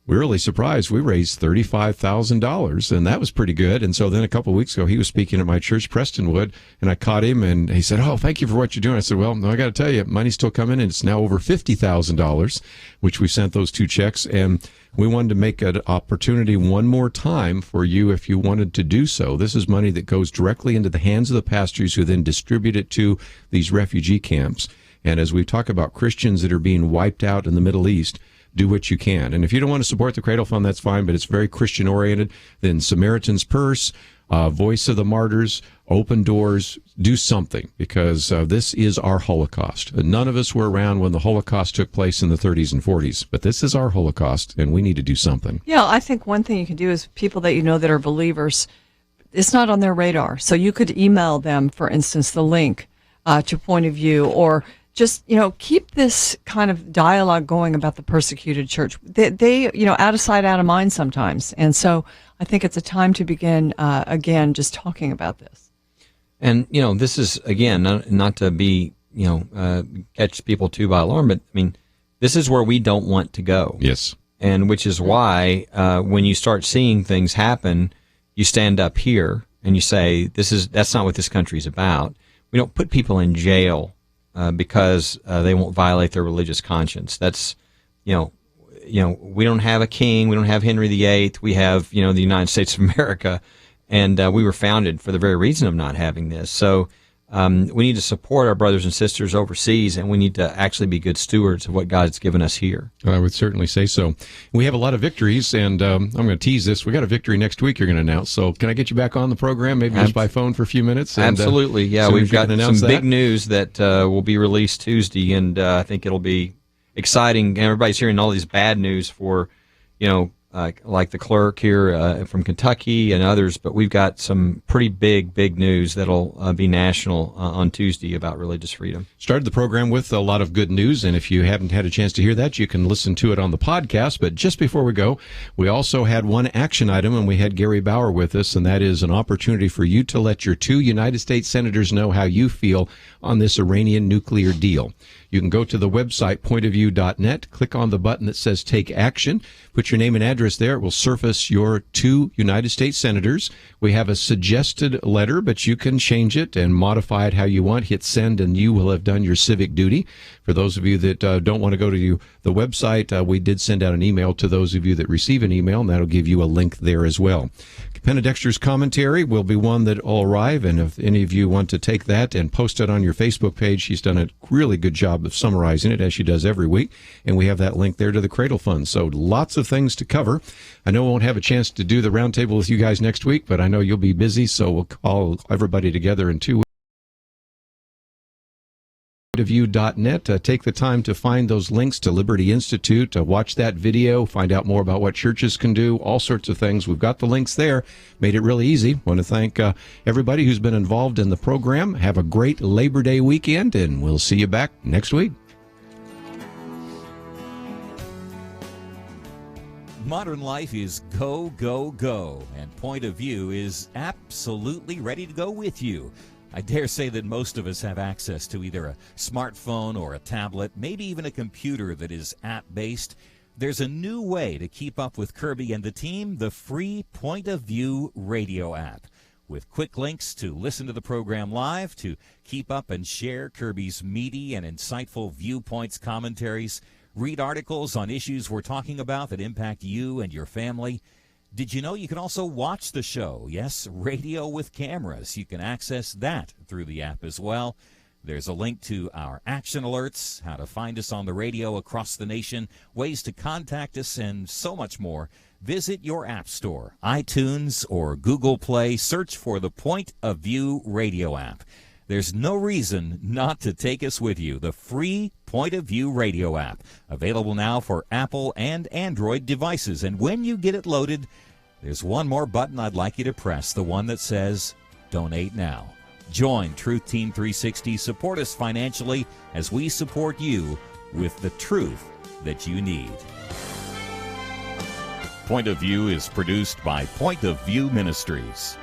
we were really surprised. We raised $35,000, and that was pretty good. And so then a couple of weeks ago, he was speaking at my church, Prestonwood, and I caught him, and he said, "Oh, thank you for what you're doing." I said, "Well, no, I got to tell you, money's still coming, and it's now over $50,000, which we sent those 2 checks, and we wanted to make an opportunity one more time for you if you wanted to do so. This is money that goes directly into the hands of the pastors who then distribute it to these refugee camps. And as we talk about Christians that are being wiped out in the Middle East, do what you can. And if you don't want to support the Cradle Fund, that's fine, but it's very Christian-oriented. Then Samaritan's Purse, Voice of the Martyrs, Open Doors, do something, because this is our Holocaust. None of us were around when the Holocaust took place in the 30s and 40s, but this is our Holocaust, and we need to do something. Yeah, I think one thing you can do is people that you know that are believers, it's not on their radar. So you could email them, for instance, the link to Point of View, or just, keep this kind of dialogue going about the persecuted church. They out of sight, out of mind sometimes. And so I think it's a time to begin, again, just talking about this. And, this is, again, not to be, catch people too by alarm, but, I mean, this is where we don't want to go. Yes. And which is why when you start seeing things happen, you stand up here and you say, that's not what this country's about. We don't put people in jail because they won't violate their religious conscience. That's, we don't have a king. We don't have Henry VIII. We have, the United States of America. And we were founded for the very reason of not having this. So we need to support our brothers and sisters overseas, and we need to actually be good stewards of what God's given us here. I would certainly say so. We have a lot of victories, and I'm going to tease this. We got a victory next week you're going to announce. So can I get you back on the program, maybe just by phone for a few minutes? And, absolutely. Yeah, we've got some big news that will be released Tuesday, and I think it'll be exciting. Everybody's hearing all these bad news for, like the clerk here from Kentucky and others, but we've got some pretty big news that'll be national on Tuesday about religious freedom. Started the program with a lot of good news, and if you haven't had a chance to hear that, you can listen to it on the podcast. But just before we go, we also had one action item, and we had Gary Bauer with us, and that is an opportunity for you to let your 2 United States senators know how you feel on this Iranian nuclear deal. You can go to the website, pointofview.net, click on the button that says Take Action, put your name and address there. It will surface your 2 United States senators. We have a suggested letter, but you can change it and modify it how you want. Hit send, and you will have done your civic duty. For those of you that don't want to go to the website, we did send out an email to those of you that receive an email, and that'll give you a link there as well. Penedexter's commentary will be one that will arrive, and if any of you want to take that and post it on your Facebook page, she's done a really good job of summarizing it, as she does every week, and we have that link there to the Cradle Fund. So lots of things to cover. I know I won't have a chance to do the roundtable with you guys next week, but I know you'll be busy, so we'll call everybody together in 2 weeks. View.net. Take the time to find those links to Liberty Institute, watch that video, find out more about what churches can do, all sorts of things. We've got the links there. Made it really easy. Want to thank everybody who's been involved in the program. Have a great Labor Day weekend, and we'll see you back next week. Modern life is go, go, go, and Point of View is absolutely ready to go with you. I dare say that most of us have access to either a smartphone or a tablet, maybe even a computer that is app-based. There's a new way to keep up with Kerby and the team, the free Point of View radio app. With quick links to listen to the program live, to keep up and share Kerby's meaty and insightful viewpoints, commentaries, read articles on issues we're talking about that impact you and your family. Did you know you can also watch the show? Yes, radio with cameras. You can access that through the app as well. There's a link to our action alerts, how to find us on the radio across the nation, ways to contact us, and so much more. Visit your app store, iTunes or Google Play. Search for the Point of View radio app. There's no reason not to take us with you. The free Point of View radio app, available now for Apple and Android devices. And when you get it loaded, there's one more button I'd like you to press, the one that says Donate Now. Join Truth Team 360. Support us financially as we support you with the truth that you need. Point of View is produced by Point of View Ministries.